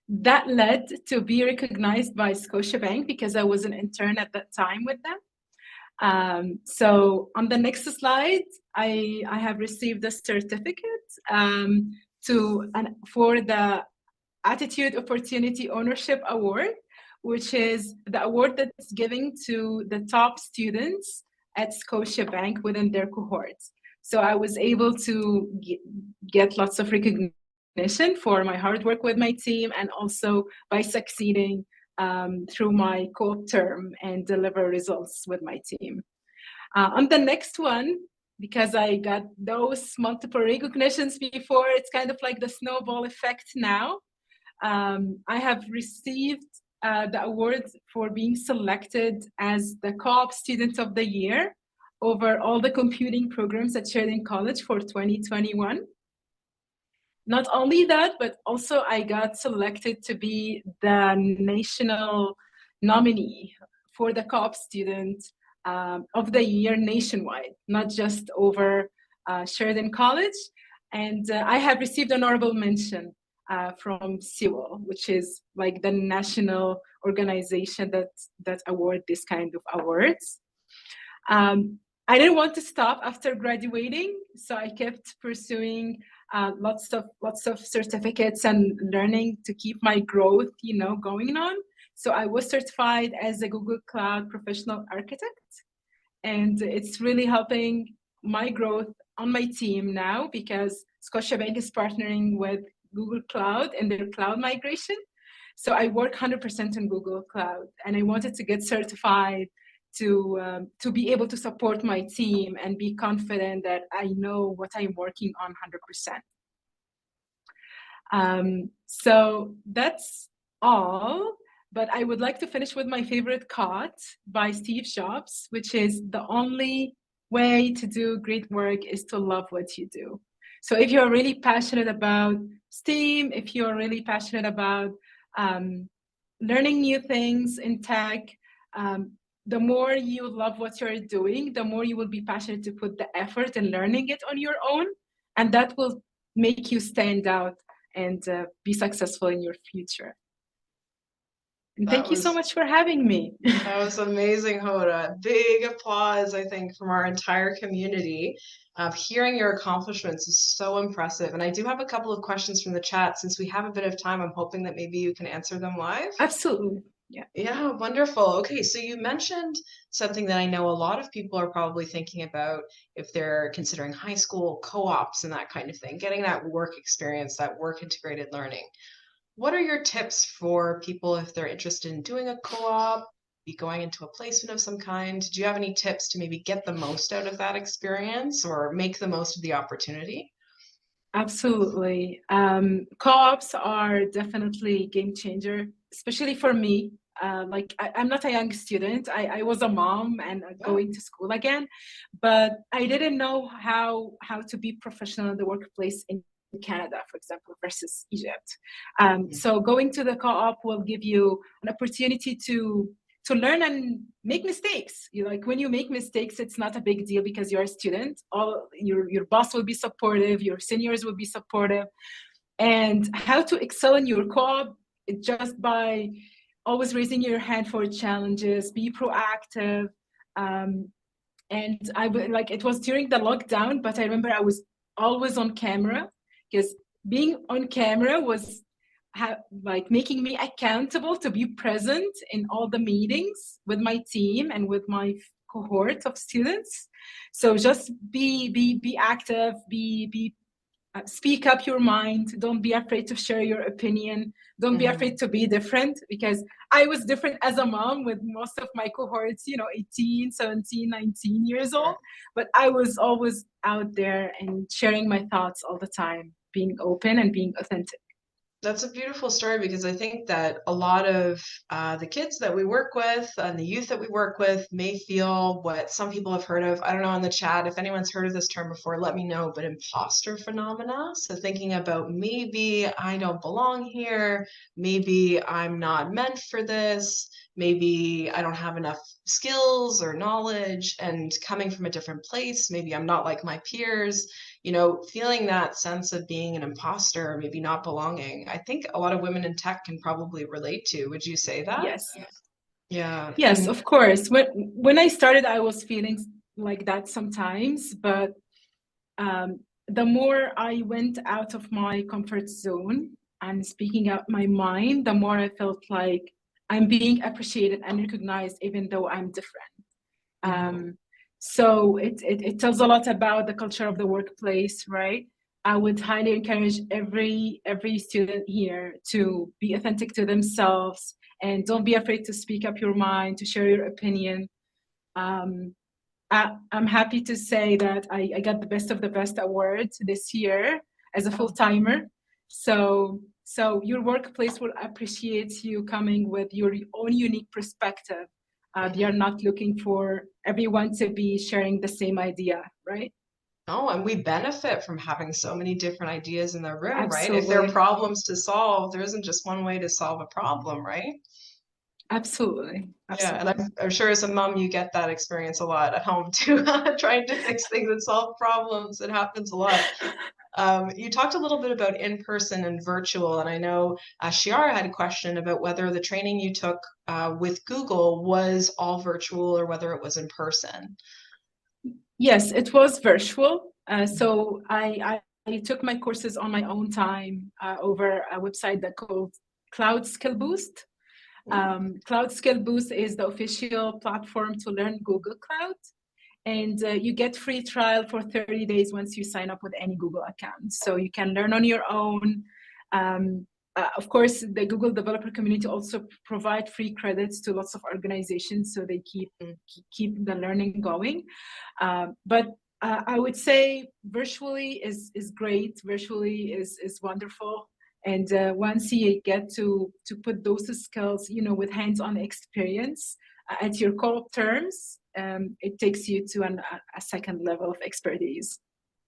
K: That led to be recognized by Scotiabank because I was an intern at that time with them. So on the next slide, I have received a certificate for the Attitude Opportunity Ownership Award, which is the award that's given to the top students at Scotiabank within their cohorts. So I was able to get lots of recognition for my hard work with my team, and also by succeeding through my co-op term and deliver results with my team. On the next one, because I got those multiple recognitions before, it's kind of like the snowball effect now. I have received the award for being selected as the Co-op Student of the Year over all the computing programs at Sheridan College for 2021. Not only that, but also I got selected to be the national nominee for the Co-op Student of the Year nationwide, not just over Sheridan College. And I have received an honorable mention from Sewell, which is like the national organization that award this kind of awards. I didn't want to stop after graduating, so I kept pursuing lots of certificates and learning to keep my growth, going on. So I was certified as a Google Cloud Professional Architect, and it's really helping my growth on my team now because Scotiabank is partnering with Google Cloud in their cloud migration. So I work 100% on Google Cloud, and I wanted to get certified to be able to support my team and be confident that I know what I'm working on 100%. So that's all, but I would like to finish with my favorite quote by Steve Jobs, which is, "The only way to do great work is to love what you do." So if you're really passionate about STEAM, if you're really passionate about learning new things in tech, the more you love what you're doing, the more you will be passionate to put the effort in learning it on your own, and that will make you stand out and be successful in your future. And thank you so much for having me.
B: That was amazing, Hoda. Big applause, I think, from our entire community. Hearing your accomplishments is so impressive. And I do have a couple of questions from the chat. Since we have a bit of time, I'm hoping that maybe you can answer them live.
K: Absolutely.
B: Yeah, wonderful. Okay, so you mentioned something that I know a lot of people are probably thinking about if they're considering high school co-ops and that kind of thing, getting that work experience, that work integrated learning. What are your tips for people if they're interested in doing a co-op, be going into a placement of some kind? Do you have any tips to maybe get the most out of that experience or make the most of the opportunity?
K: Absolutely. Co-ops are definitely a game changer, especially for me. I'm not a young student. I was a mom and going to school again, but I didn't know how to be professional in the workplace in Canada, for example, versus Egypt. So going to the co-op will give you an opportunity to to learn and make mistakes. Like when you make mistakes, it's not a big deal because you're a student. All your boss will be supportive, your seniors will be supportive, and how to excel in your co-op just by always raising your hand for challenges, be proactive. And I would like, it was during the lockdown, but I remember I was always on camera because being on camera was like making me accountable to be present in all the meetings with my team and with my cohort of students. So just be active, speak up your mind. Don't be afraid to share your opinion. Don't be afraid to be different, because I was different as a mom with most of my cohorts, 18, 17, 19 years old. But I was always out there and sharing my thoughts all the time, being open and being authentic.
B: That's a beautiful story, because I think that a lot of the kids that we work with and the youth that we work with may feel what some people have heard of. I don't know in the chat if anyone's heard of this term before, let me know, but imposter phenomena. So thinking about maybe I don't belong here, maybe I'm not meant for this, maybe I don't have enough skills or knowledge, and coming from a different place, maybe I'm not like my peers. Feeling that sense of being an imposter, maybe not belonging, I think a lot of women in tech can probably relate to. Would you say that?
K: Yes.
B: Yeah.
K: Yes, of course. When I started, I was feeling like that sometimes, but the more I went out of my comfort zone and speaking out my mind, the more I felt like I'm being appreciated and recognized, even though I'm different. So it tells a lot about the culture of the workplace, right? I would highly encourage every student here to be authentic to themselves, and don't be afraid to speak up your mind, to share your opinion. I'm happy to say that I got the Best of the Best award this year as a full-timer. So your workplace will appreciate you coming with your own unique perspective. They are not looking for everyone to be sharing the same idea, right?
B: Oh, and we benefit from having so many different ideas in the room,
K: Absolutely.
B: right? If there are problems to solve, there isn't just one way to solve a problem, right?
K: Absolutely.
B: Yeah, and I'm sure as a mom, you get that experience a lot at home too, trying to fix things and solve problems. It happens a lot. You talked a little bit about in-person and virtual, and I know Shiara had a question about whether the training you took with Google was all virtual or whether it was in person.
K: Yes, it was virtual. So I took my courses on my own time over a website that called Cloud Skill Boost. Cloud Skill Boost is the official platform to learn Google Cloud. And you get free trial for 30 days once you sign up with any Google account. So you can learn on your own. Of course, the Google developer community also provide free credits to lots of organizations, so they keep the learning going. But I would say virtually is great. Virtually is wonderful. And once you get to put those skills, with hands-on experience at your co-op terms, it takes you to a second level of expertise.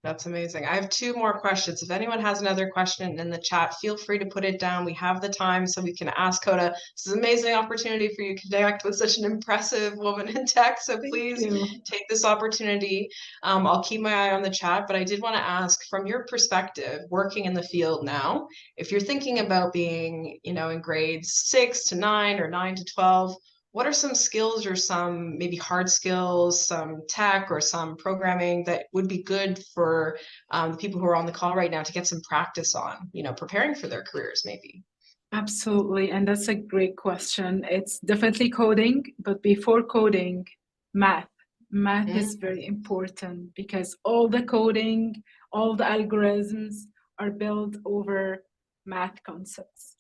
B: That's amazing. I have two more questions. If anyone has another question in the chat, feel free to put it down. We have the time, so we can ask Hoda. This is an amazing opportunity for you to connect with such an impressive woman in tech. So please take this opportunity. I'll keep my eye on the chat, but I did want to ask, from your perspective, working in the field now, if you're thinking about being, in grades 6 to 9 or 9 to 12, what are some skills or some maybe hard skills, some tech or some programming that would be good for the people who are on the call right now to get some practice on, preparing for their careers maybe?
K: Absolutely. And that's a great question. It's definitely coding, but before coding, math. Math is very important, because all the coding, all the algorithms are built over math concepts.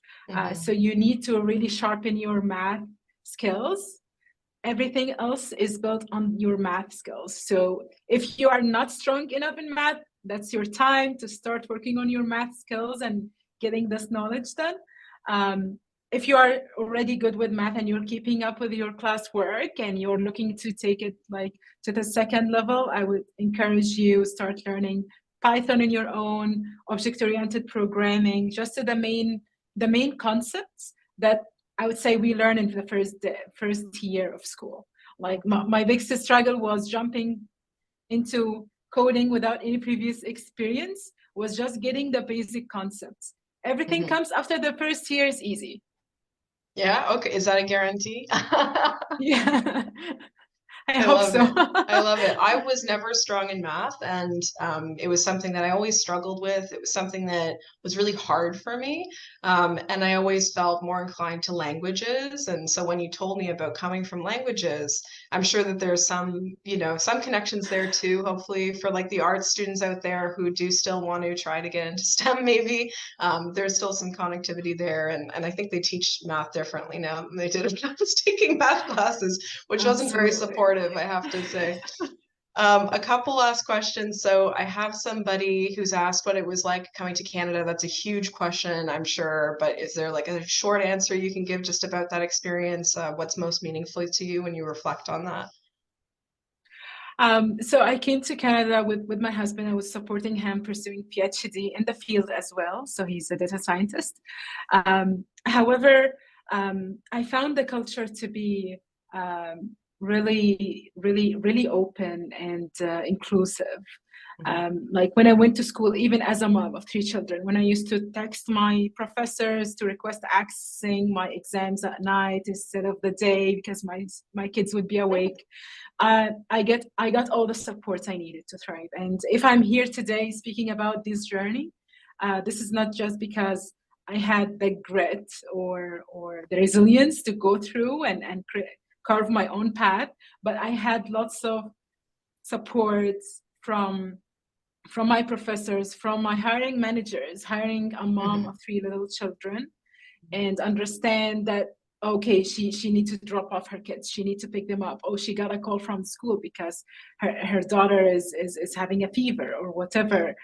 K: So you need to really sharpen your math skills. Everything else is built on your math skills. So if you are not strong enough in math, that's your time to start working on your math skills and getting this knowledge done. If you are already good with math and you're keeping up with your classwork and you're looking to take it like to the second level, I would encourage you start learning Python on your own, object-oriented programming, just to the main concepts that I would say we learn in the first year of school. Like my biggest struggle was jumping into coding without any previous experience, was just getting the basic concepts. Everything comes after the first year is easy.
B: Yeah, okay. Is that a guarantee?
K: Yeah. I hope
B: love
K: so.
B: it. I love it. I was never strong in math, and it was something that I always struggled with. It was something that was really hard for me, and I always felt more inclined to languages. And so when you told me about coming from languages, I'm sure that there's some, some connections there too, hopefully for like the art students out there who do still want to try to get into STEM maybe. There's still some connectivity there, and I think they teach math differently now than they did when I was taking math classes, which wasn't very supportive, I have to say. A couple last questions. So I have somebody who's asked what it was like coming to Canada. That's a huge question, I'm sure, but is there like a short answer you can give just about that experience? What's most meaningful to you when you reflect on that?
K: So I came to Canada with my husband. I was supporting him pursuing PhD in the field as well. So he's a data scientist. However, I found the culture to be really open and inclusive. Like when I went to school, even as a mom of 3 children, when I used to text my professors to request accessing my exams at night instead of the day because my kids would be awake, I got all the support I needed to thrive. And if I'm here today speaking about this journey, this is not just because I had the grit or the resilience to go through and carve my own path, but I had lots of support from my professors, from my hiring managers, hiring a mom of 3 little children, and understand that, okay, she needs to drop off her kids. She needs to pick them up. Oh, she got a call from school because her daughter is having a fever or whatever.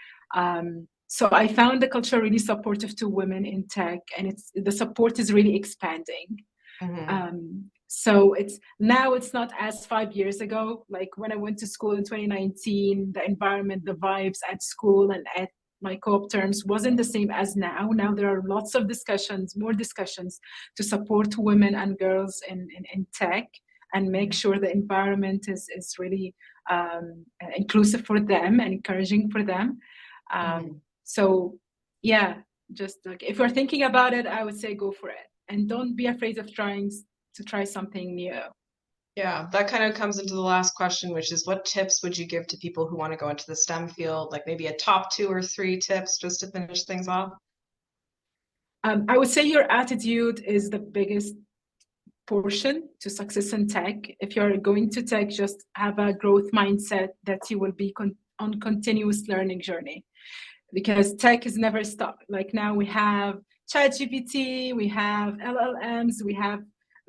K: So I found the culture really supportive to women in tech, and the support is really expanding. So it's not as 5 years ago. Like when I went to school in 2019, the environment, the vibes at school and at my co-op terms wasn't the same as now. Now there are lots of more discussions to support women and girls in tech and make sure the environment is really inclusive for them and encouraging for them. So yeah, just like if you're thinking about it, I would say go for it. And don't be afraid of try something new.
B: Yeah, that kind of comes into the last question, which is what tips would you give to people who want to go into the STEM field? Like maybe a top 2 or 3 tips just to finish things off.
K: I would say your attitude is the biggest portion to success in tech. If you're going to tech, just have a growth mindset that you will be on continuous learning journey, because tech is never stop. Like now we have ChatGPT, we have LLMs, we have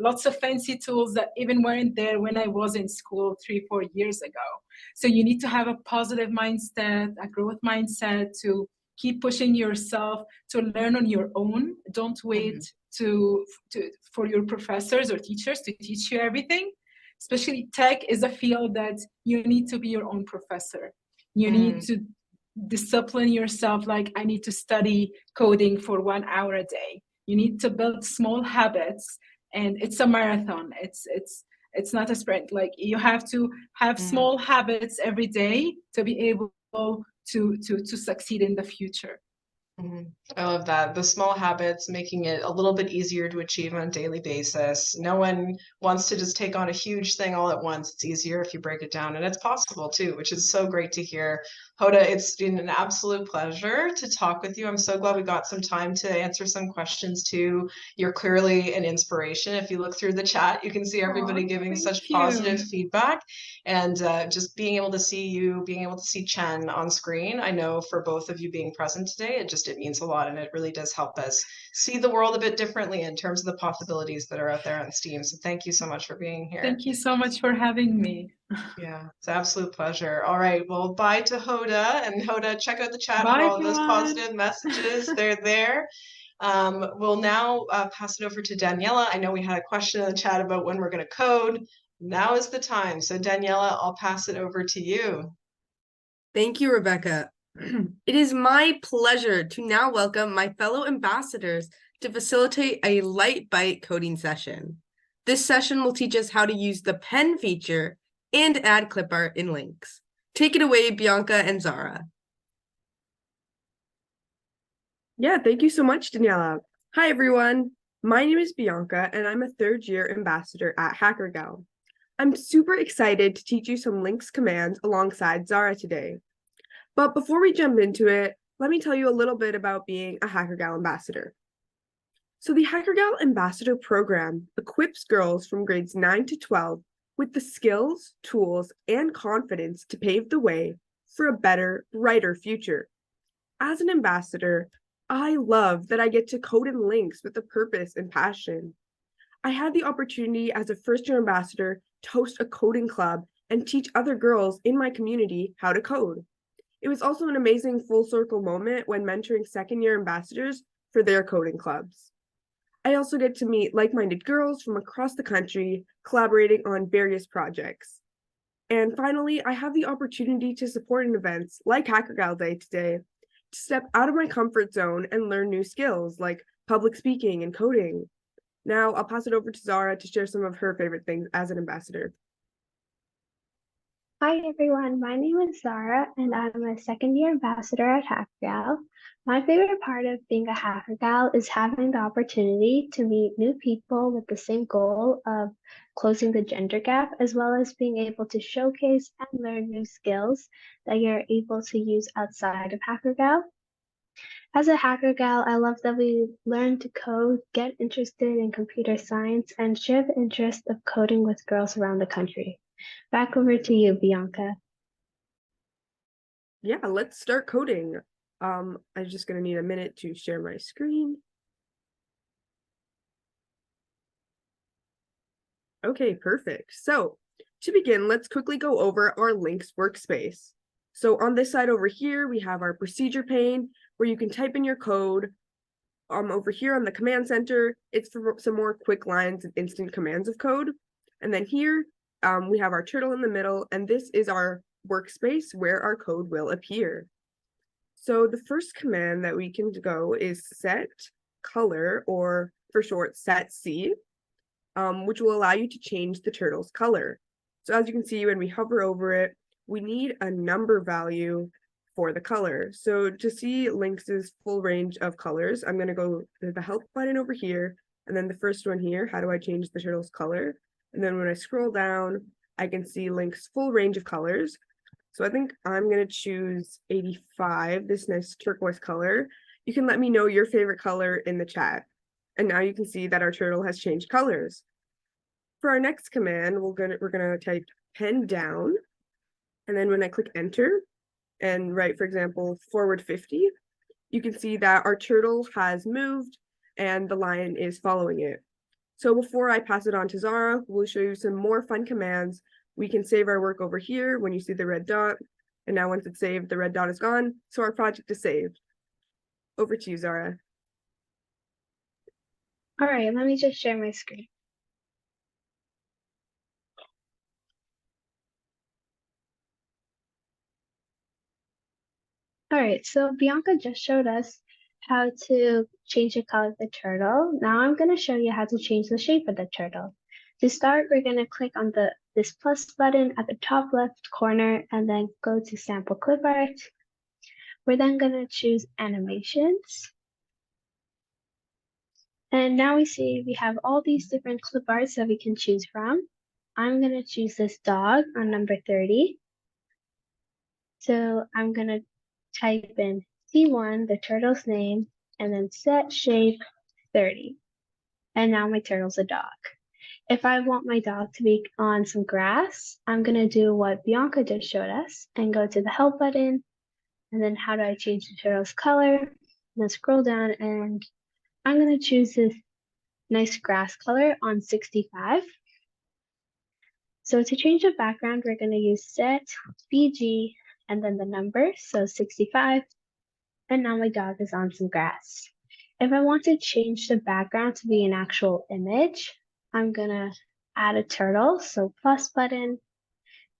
K: lots of fancy tools that even weren't there when I was in school 3-4 years ago. So you need to have a positive mindset, a growth mindset to keep pushing yourself to learn on your own. Don't wait for your professors or teachers to teach you everything. Especially tech is a field that you need to be your own professor. You need to discipline yourself. Like I need to study coding for 1 hour a day. You need to build small habits, and it's a marathon. It's not a sprint. Like you have to have small habits every day to be able to succeed in the future.
B: I love that. The small habits, making it a little bit easier to achieve on a daily basis. No one wants to just take on a huge thing all at once. It's easier if you break it down, and it's possible too, which is so great to hear. Hoda, it's been an absolute pleasure to talk with you. I'm so glad we got some time to answer some questions too. You're clearly an inspiration. If you look through the chat, you can see everybody giving such positive feedback, and just being able to see you, being able to see Chen on screen. I know for both of you being present today, it means a lot, and it really does help us see the world a bit differently in terms of the possibilities that are out there on STEAM. So thank you so much for being here.
K: Thank you so much for having me.
B: Yeah, it's an absolute pleasure. All right, well, bye to Hoda. And Hoda, check out the chat
K: Bye,
B: for all of those
K: everyone.
B: positive messages. They're there. We'll now pass it over to Daniela. I know we had a question in the chat about when we're going to code. Now is the time. So Daniela, I'll pass it over to you.
A: Thank you, Rebecca. It is my pleasure to now welcome my fellow ambassadors to facilitate a light bite coding session. This session will teach us how to use the pen feature and add clip art in Lynx. Take it away, Bianca and Zara.
L: Yeah, thank you so much, Daniela. Hi, everyone. My name is Bianca, and I'm a third-year ambassador at Hackergal. I'm super excited to teach you some Lynx commands alongside Zara today. But before we jump into it, let me tell you a little bit about being a Hackergal ambassador. So the Hackergal Ambassador program equips girls from grades 9 to 12 with the skills, tools, and confidence to pave the way for a better, brighter future. As an ambassador, I love that I get to code in Lynx with a purpose and passion. I had the opportunity as a first-year ambassador to host a coding club and teach other girls in my community how to code. It was also an amazing full circle moment when mentoring second-year ambassadors for their coding clubs. I also get to meet like-minded girls from across the country collaborating on various projects. And finally, I have the opportunity to support in events like Hackergal Day today to step out of my comfort zone and learn new skills like public speaking and coding. Now I'll pass it over to Zara to share some of her favorite things as an ambassador.
M: Hi everyone, my name is Zara and I'm a second year ambassador at Hackergal. My favorite part of being a Hackergal is having the opportunity to meet new people with the same goal of closing the gender gap, as well as being able to showcase and learn new skills that you're able to use outside of Hackergal. As a Hackergal, I love that we learn to code, get interested in computer science, and share the interest of coding with girls around the country. Back over to you, Bianca.
L: Yeah, let's start coding. I'm just gonna need a minute to share my screen. Okay, perfect. So to begin, let's quickly go over our Lynx workspace. So on this side over here, we have our procedure pane where you can type in your code. Over here on the command center, it's for some more quick lines and instant commands of code. And then here, we have our turtle in the middle, and this is our workspace where our code will appear. So the first command that we can go is set color, or for short, set C, which will allow you to change the turtle's color. So as you can see, when we hover over it, we need a number value for the color. So to see Lynx's full range of colors, I'm going to go to the help button over here, and then the first one here, how do I change the turtle's color? And then when I scroll down, I can see Lynx's full range of colors. So I think I'm going to choose 85, this nice turquoise color. You can let me know your favorite color in the chat. And now you can see that our turtle has changed colors. For our next command, we're gonna type pen down. And then when I click enter and write, for example, forward 50, you can see that our turtle has moved and the line is following it. So before I pass it on to Zara, we'll show you some more fun commands. We can save our work over here when you see the red dot. And now once it's saved, the red dot is gone. So our project is saved. Over to you, Zara.
M: All right, let me just share my screen. All right, so Bianca just showed us how to change the color of the turtle. Now I'm going to show you how to change the shape of the turtle. To start, we're going to click on this plus button at the top left corner and then go to sample clip art. We're then going to choose animations. And now we see we have all these different clip arts that we can choose from. I'm going to choose this dog on number 30. So I'm going to type in C1, the turtle's name, and then set shape 30. And now my turtle's a dog. If I want my dog to be on some grass, I'm going to do what Bianca just showed us and go to the help button. And then how do I change the turtle's color? And then scroll down and I'm going to choose this nice grass color on 65. So to change the background, we're going to use set BG and then the number, so 65. And now my dog is on some grass. If I want to change the background to be an actual image, I'm going to add a turtle, so plus button,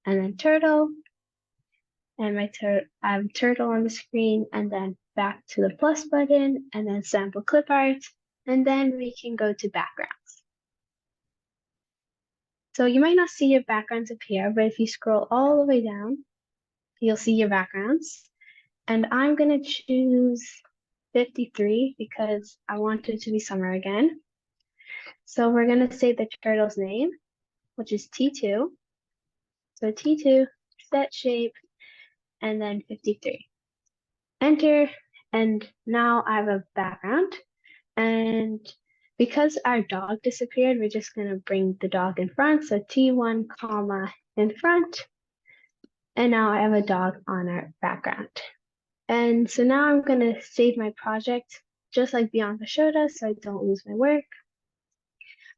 M: and then turtle. And I have turtle on the screen, and then back to the plus button, and then sample clip art. and then we can go to backgrounds. So you might not see your backgrounds appear, but if you scroll all the way down, you'll see your backgrounds. And I'm gonna choose 53 because I want it to be summer again. So we're gonna say the turtle's name, which is T2. So T2, set shape, and then 53. Enter, and now I have a background. And because our dog disappeared, we're just gonna bring the dog in front. So T1, comma, in front. And now I have a dog on our background. And so now I'm gonna save my project just like Bianca showed us so I don't lose my work.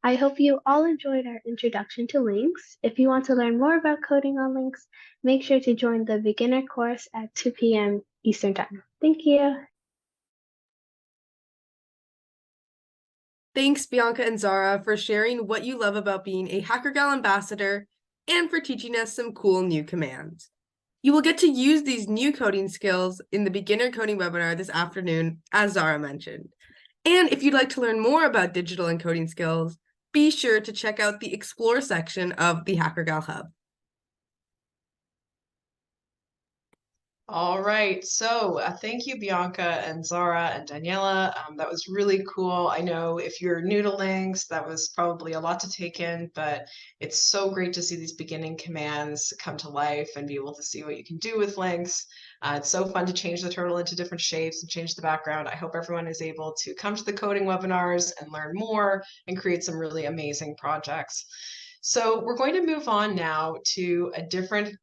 M: I hope you all enjoyed our introduction to Lynx. If you want to learn more about coding on Lynx, make sure to join the beginner course at 2 p.m. Eastern Time. Thank you.
A: Thanks, Bianca and Zara, for sharing what you love about being a Hackergal ambassador and for teaching us some cool new commands. You will get to use these new coding skills in the beginner coding webinar this afternoon, as Zara mentioned. And if you'd like to learn more about digital and coding skills, be sure to check out the Explore section of the Hackergal Hub.
B: All right, so thank you, Bianca and Zara and Daniela. That was really cool. I know if you're new to Lynx, that was probably a lot to take in, but it's so great to see these beginning commands come to life and be able to see what you can do with Lynx. It's so fun to change the turtle into different shapes and change the background. I hope everyone is able to come to the coding webinars and learn more and create some really amazing projects. So we're going to move on now to a different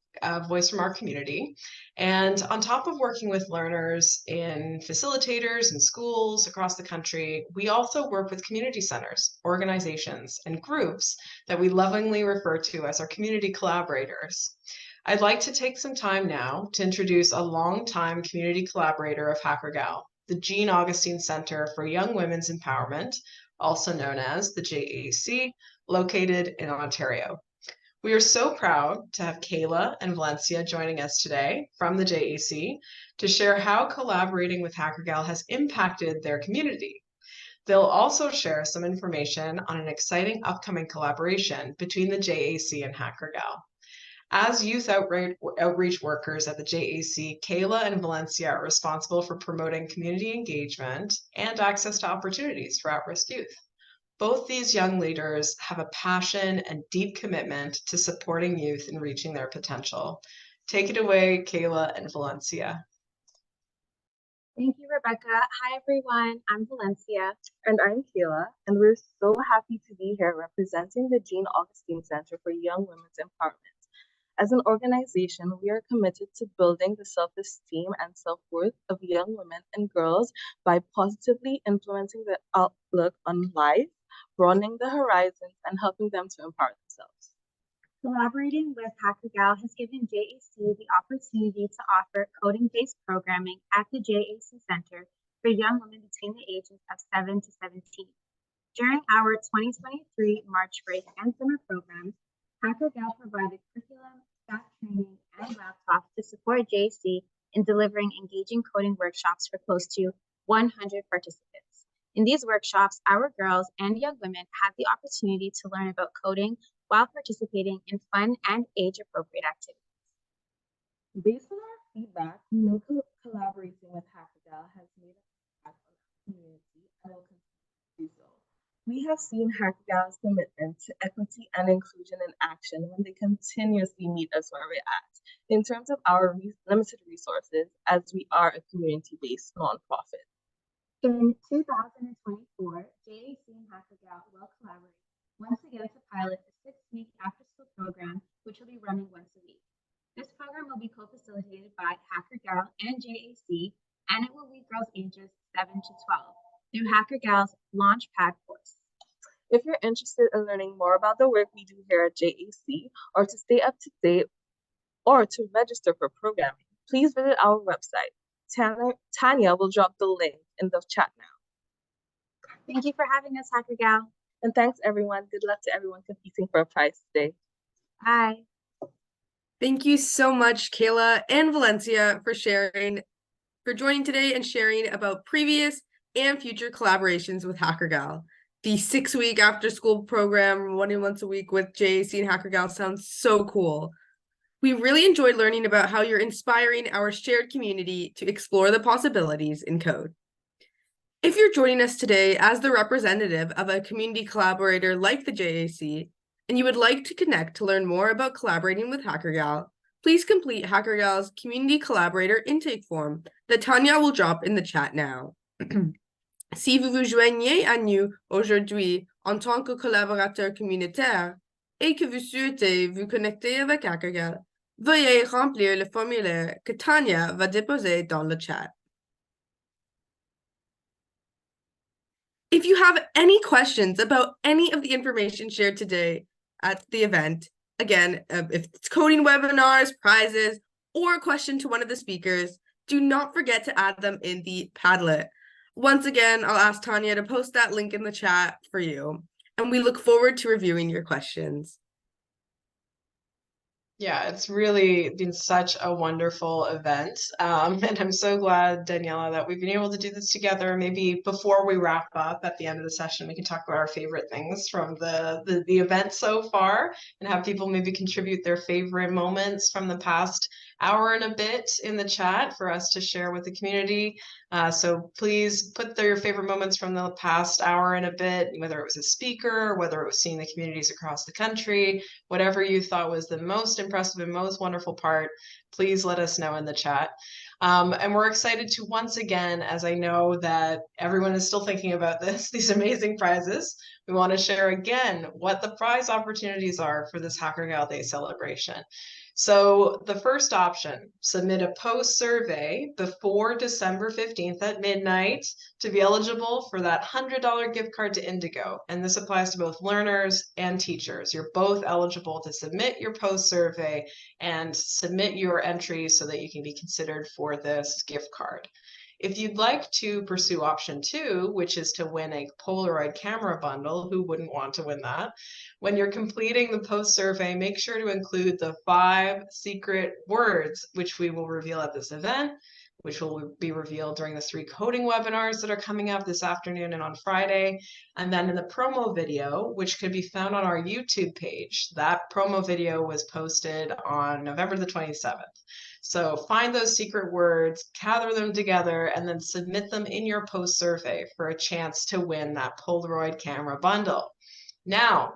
B: voice from our community. And on top of working with learners in facilitators and schools across the country, we also work with community centers, organizations, and groups that we lovingly refer to as our community collaborators. I'd like to take some time now to introduce a longtime community collaborator of Hackergal, the Jean Augustine Center for Young Women's Empowerment, also known as the JAC, located in Ontario. We are so proud to have Kayla and Valencia joining us today from the JAC to share how collaborating with Hackergal has impacted their community. They'll also share some information on an exciting upcoming collaboration between the JAC and Hackergal. As youth outreach workers at the JAC, Kayla and Valencia are responsible for promoting community engagement and access to opportunities for at-risk youth. Both these young leaders have a passion and deep commitment to supporting youth in reaching their potential. Take it away, Kayla and Valencia.
N: Thank you, Rebecca. Hi, everyone. I'm Valencia. And I'm Kayla. And we're so happy to be here representing the Jean Augustine Center for Young Women's Empowerment. As an organization, we are committed to building the self-esteem and self-worth of young women and girls by positively influencing their outlook on life, broadening the horizons, and helping them to empower themselves.
O: Collaborating with Hackergal has given JAC the opportunity to offer coding-based programming at the JAC Center for young women between the ages of 7 to 17. During our 2023 March break and summer programs, Hackergal provided curriculum, staff training, and laptops to support JAC in delivering engaging coding workshops for close to 100 participants. In these workshops, our girls and young women had the opportunity to learn about coding while participating in fun and age-appropriate activities.
N: Based on our feedback, we know collaborating with Hackergal has made an impact on our community and will continue to do so. We have seen Hackergal's commitment to equity and inclusion in action when they continuously meet us where we're at, in terms of our limited resources, as we are a community-based nonprofit.
O: In 2024, JAC and Hackergal will collaborate once again to pilot a 6-week after-school program, which will be running once a week. This program will be co-facilitated by Hackergal and JAC, and it will lead girls ages 7 to 12 through Hackergal's Launchpad course.
N: If you're interested in learning more about the work we do here at JAC, or to stay up to date, or to register for programming, please visit our website. Tanya will drop the link in the chat now.
O: Thank you for having us, Hackergal.
N: And thanks, everyone. Good luck to everyone competing for a prize today.
O: Bye.
A: Thank you so much, Kayla and Valencia, for joining today and sharing about previous and future collaborations with Hackergal. The 6-week after-school program, running once a week with JAC and Hackergal sounds so cool. We really enjoyed learning about how you're inspiring our shared community to explore the possibilities in code. If you're joining us today as the representative of a community collaborator like the JAC, and you would like to connect to learn more about collaborating with Hackergal, please complete Hackergal's Community Collaborator Intake Form that Tanya will drop in the chat now. Si vous vous joignez à nous aujourd'hui en tant que collaborateur communautaire et que vous souhaitez vous connecter avec Hackergal, veuillez remplir le formulaire que Tanya va déposer dans le chat. If you have any questions about any of the information shared today at the event, again, if it's coding webinars, prizes, or a question to one of the speakers, do not forget to add them in the Padlet. Once again, I'll ask Tanya to post that link in the chat for you, and we look forward to reviewing your questions.
B: Yeah, it's really been such a wonderful event. And I'm so glad, Daniela, that we've been able to do this together. Maybe before we wrap up at the end of the session, we can talk about our favorite things from the event so far and have people maybe contribute their favorite moments from the past hour and a bit in the chat for us to share with the community. So please put your favorite moments from the past hour and a bit, whether it was a speaker, whether it was seeing the communities across the country, whatever you thought was the most impressive and most wonderful part, please let us know in the chat. And we're excited to once again, as I know that everyone is still thinking about these amazing prizes, we want to share again what the prize opportunities are for this Hackergal Day celebration. So the first option, submit a post survey before December 15th at midnight to be eligible for that $100 gift card to Indigo. And this applies to both learners and teachers. You're both eligible to submit your post survey and submit your entry so that you can be considered for this gift card. If you'd like to pursue option 2, which is to win a Polaroid camera bundle, who wouldn't want to win that? When you're completing the post survey, make sure to include the 5 secret words, which we will reveal at this event, which will be revealed during the 3 coding webinars that are coming up this afternoon and on Friday. And then in the promo video, which could be found on our YouTube page, that promo video was posted on November the 27th. So find those secret words, gather them together, and then submit them in your post survey for a chance to win that Polaroid camera bundle. Now,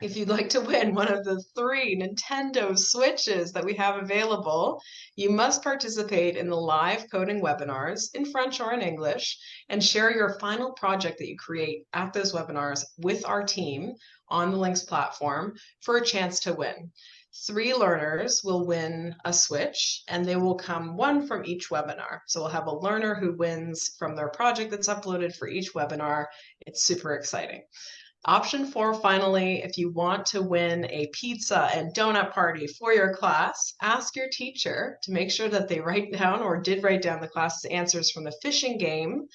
B: if you'd like to win one of the 3 Nintendo Switches that we have available, you must participate in the live coding webinars in French or in English and share your final project that you create at those webinars with our team on the Lynx platform for a chance to win. 3 learners will win a Switch, and they will come one from each webinar. So we'll have a learner who wins from their project that's uploaded for each webinar. It's super exciting. Option 4, finally, if you want to win a pizza and donut party for your class, ask your teacher to make sure that they write down or did write down the class's answers from the fishing game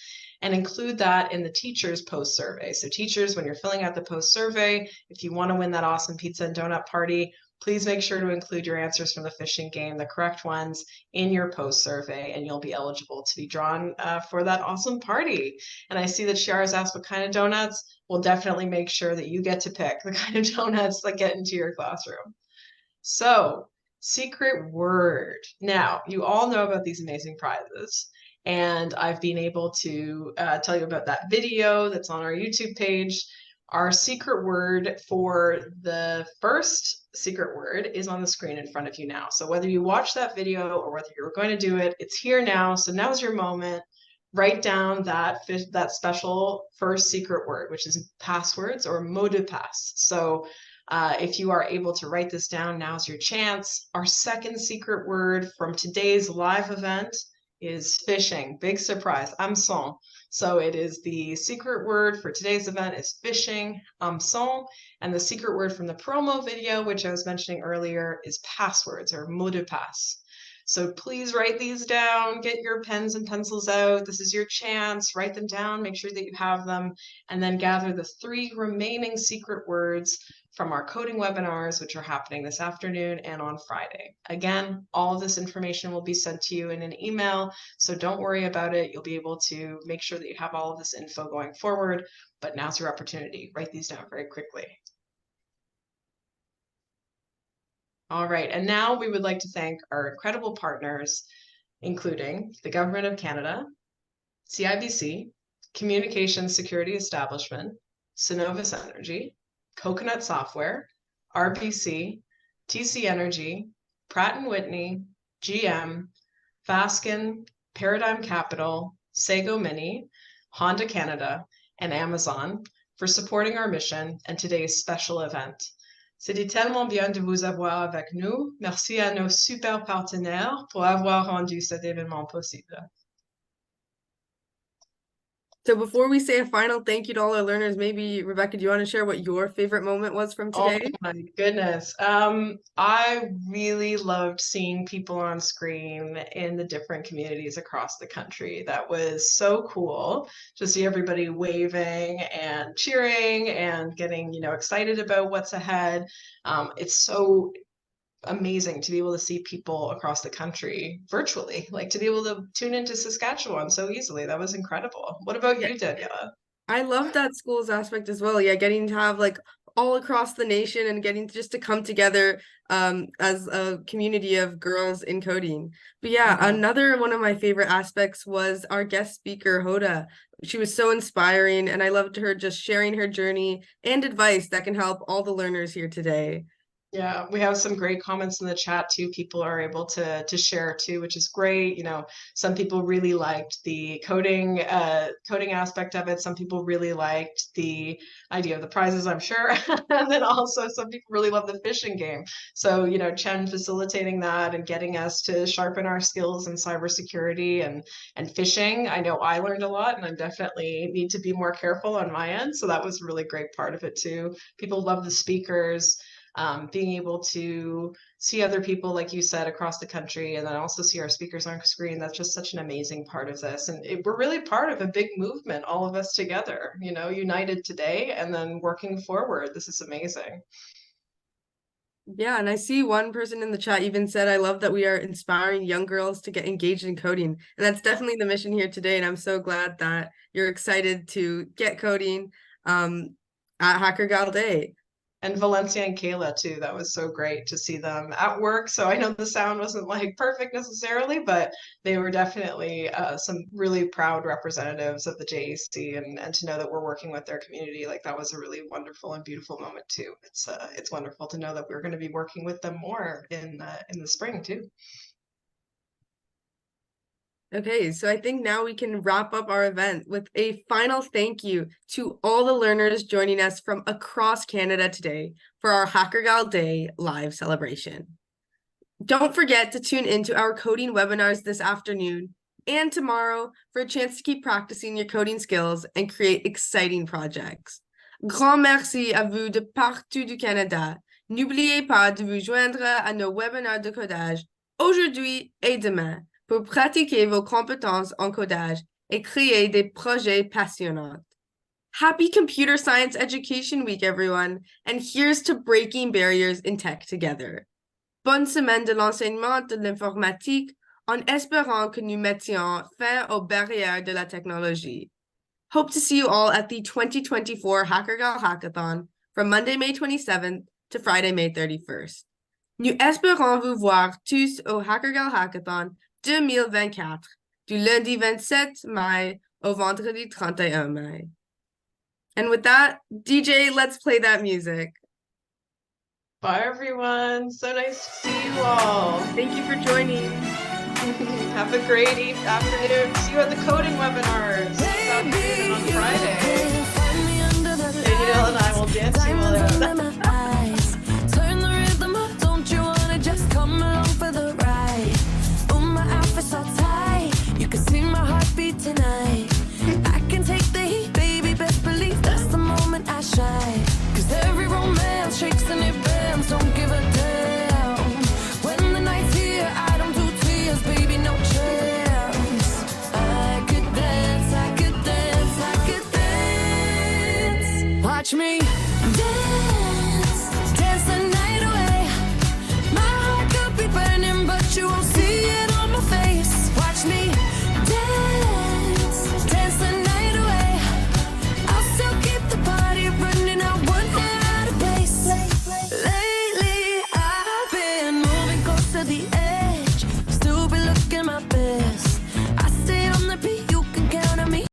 B: and include that in the teacher's post survey. So teachers, when you're filling out the post survey, if you want to win that awesome pizza and donut party, please make sure to include your answers from the fishing game, the correct ones, in your post survey, and you'll be eligible to be drawn for that awesome party. And I see that Shiara's asked what kind of donuts. We'll definitely make sure that you get to pick the kind of donuts that get into your classroom. So, secret word. Now, you all know about these amazing prizes, and I've been able to tell you about that video that's on our YouTube page. Our secret word for the first secret word is on the screen in front of you now. So whether you watch that video or whether you're going to do it, it's here now. So now's your moment. Write down that special first secret word, which is passwords or mot de passe. So if you are able to write this down, now's your chance. Our second secret word from today's live event is fishing. Big surprise, hameçon. So it is the secret word for today's event is fishing, hameçon, and the secret word from the promo video, which I was mentioning earlier, is passwords or mot de passe. So please write these down, get your pens and pencils out. This is your chance. Write them down, make sure that you have them, and then gather the 3 remaining secret words from our coding webinars, which are happening this afternoon and on Friday. Again, all of this information will be sent to you in an email, so don't worry about it. You'll be able to make sure that you have all of this info going forward, but now's your opportunity. Write these down very quickly. All right, and now we would like to thank our incredible partners, including the Government of Canada, CIBC, Communications Security Establishment, Synovus Energy, Coconut Software, RBC, TC Energy, Pratt & Whitney, GM, Fasken, Paradigm Capital, Sago Mini, Honda Canada, and Amazon for supporting our mission and today's special event. C'était tellement bien de vous avoir avec nous. Merci à nos super partenaires pour avoir rendu cet événement possible.
A: So before we say a final thank you to all our learners, maybe Rebecca, do you want to share what your favorite moment was from today?
B: Oh my goodness. I really loved seeing people on screen in the different communities across the country. That was so cool to see everybody waving and cheering and getting, excited about what's ahead. It's so amazing to be able to see people across the country virtually, like to be able to tune into Saskatchewan so easily. That was incredible. What about you, Daniela?
A: I love that schools aspect as well. Yeah, getting to have like all across the nation and getting just to come together as a community of girls in coding. But yeah, another one of my favorite aspects was our guest speaker, Hoda. She was so inspiring, and I loved her just sharing her journey and advice that can help all the learners here today.
B: Yeah, we have some great comments in the chat too. People are able to share too, which is great. Some people really liked the coding aspect of it. Some people really liked the idea of the prizes, I'm sure. And then also some people really love the fishing game. So, Chen facilitating that and getting us to sharpen our skills in cybersecurity and fishing. I know I learned a lot, and I definitely need to be more careful on my end. So that was a really great part of it too. People love the speakers. Being able to see other people, like you said, across the country, and then also see our speakers on screen. That's just such an amazing part of this. And we're really part of a big movement, all of us together, united today and then working forward. This is amazing.
A: Yeah, and I see one person in the chat even said, I love that we are inspiring young girls to get engaged in coding. And that's definitely the mission here today. And I'm so glad that you're excited to get coding at Hackergal Day.
B: And Valencia and Kayla too. That was so great to see them at work. So I know the sound wasn't like perfect necessarily, but they were definitely some really proud representatives of the JAC, and to know that we're working with their community, like that was a really wonderful and beautiful moment too. It's wonderful to know that we're going to be working with them more in the spring too.
A: Okay, so I think now we can wrap up our event with a final thank you to all the learners joining us from across Canada today for our Hackergal Day live celebration. Don't forget to tune into our coding webinars this afternoon and tomorrow for a chance to keep practicing your coding skills and create exciting projects. Grand merci à vous de partout du Canada. N'oubliez pas de vous joindre à nos webinars de codage aujourd'hui et demain pour pratiquer vos compétences en codage et créer des projets passionnants. Happy Computer Science Education Week, everyone, and here's to breaking barriers in tech together. Bonne semaine de l'enseignement de l'informatique en espérant que nous mettions fin aux barrières de la technologie. Hope to see you all at the 2024 Hackergal Hackathon from Monday, May 27th to Friday, May 31st. Nous espérons vous voir tous au Hackergal Hackathon 2024, du lundi 27 mai au vendredi 31 mai. And with that, DJ, let's play that music.
B: Bye, everyone. So nice to see you all.
A: Thank you for joining.
B: Have a great afternoon. See you at the coding webinars this afternoon on Friday. Danielle and I will dance you all out.
P: Turn the rhythm up, don't you wanna just come along for the ride? Oh, my outfit's all tight, you can see my heartbeat tonight. I can take the heat, baby, best believe that's the moment I shine. Cause every romance shakes and it bends, don't give a damn. When the night's here, I don't do tears. watch me.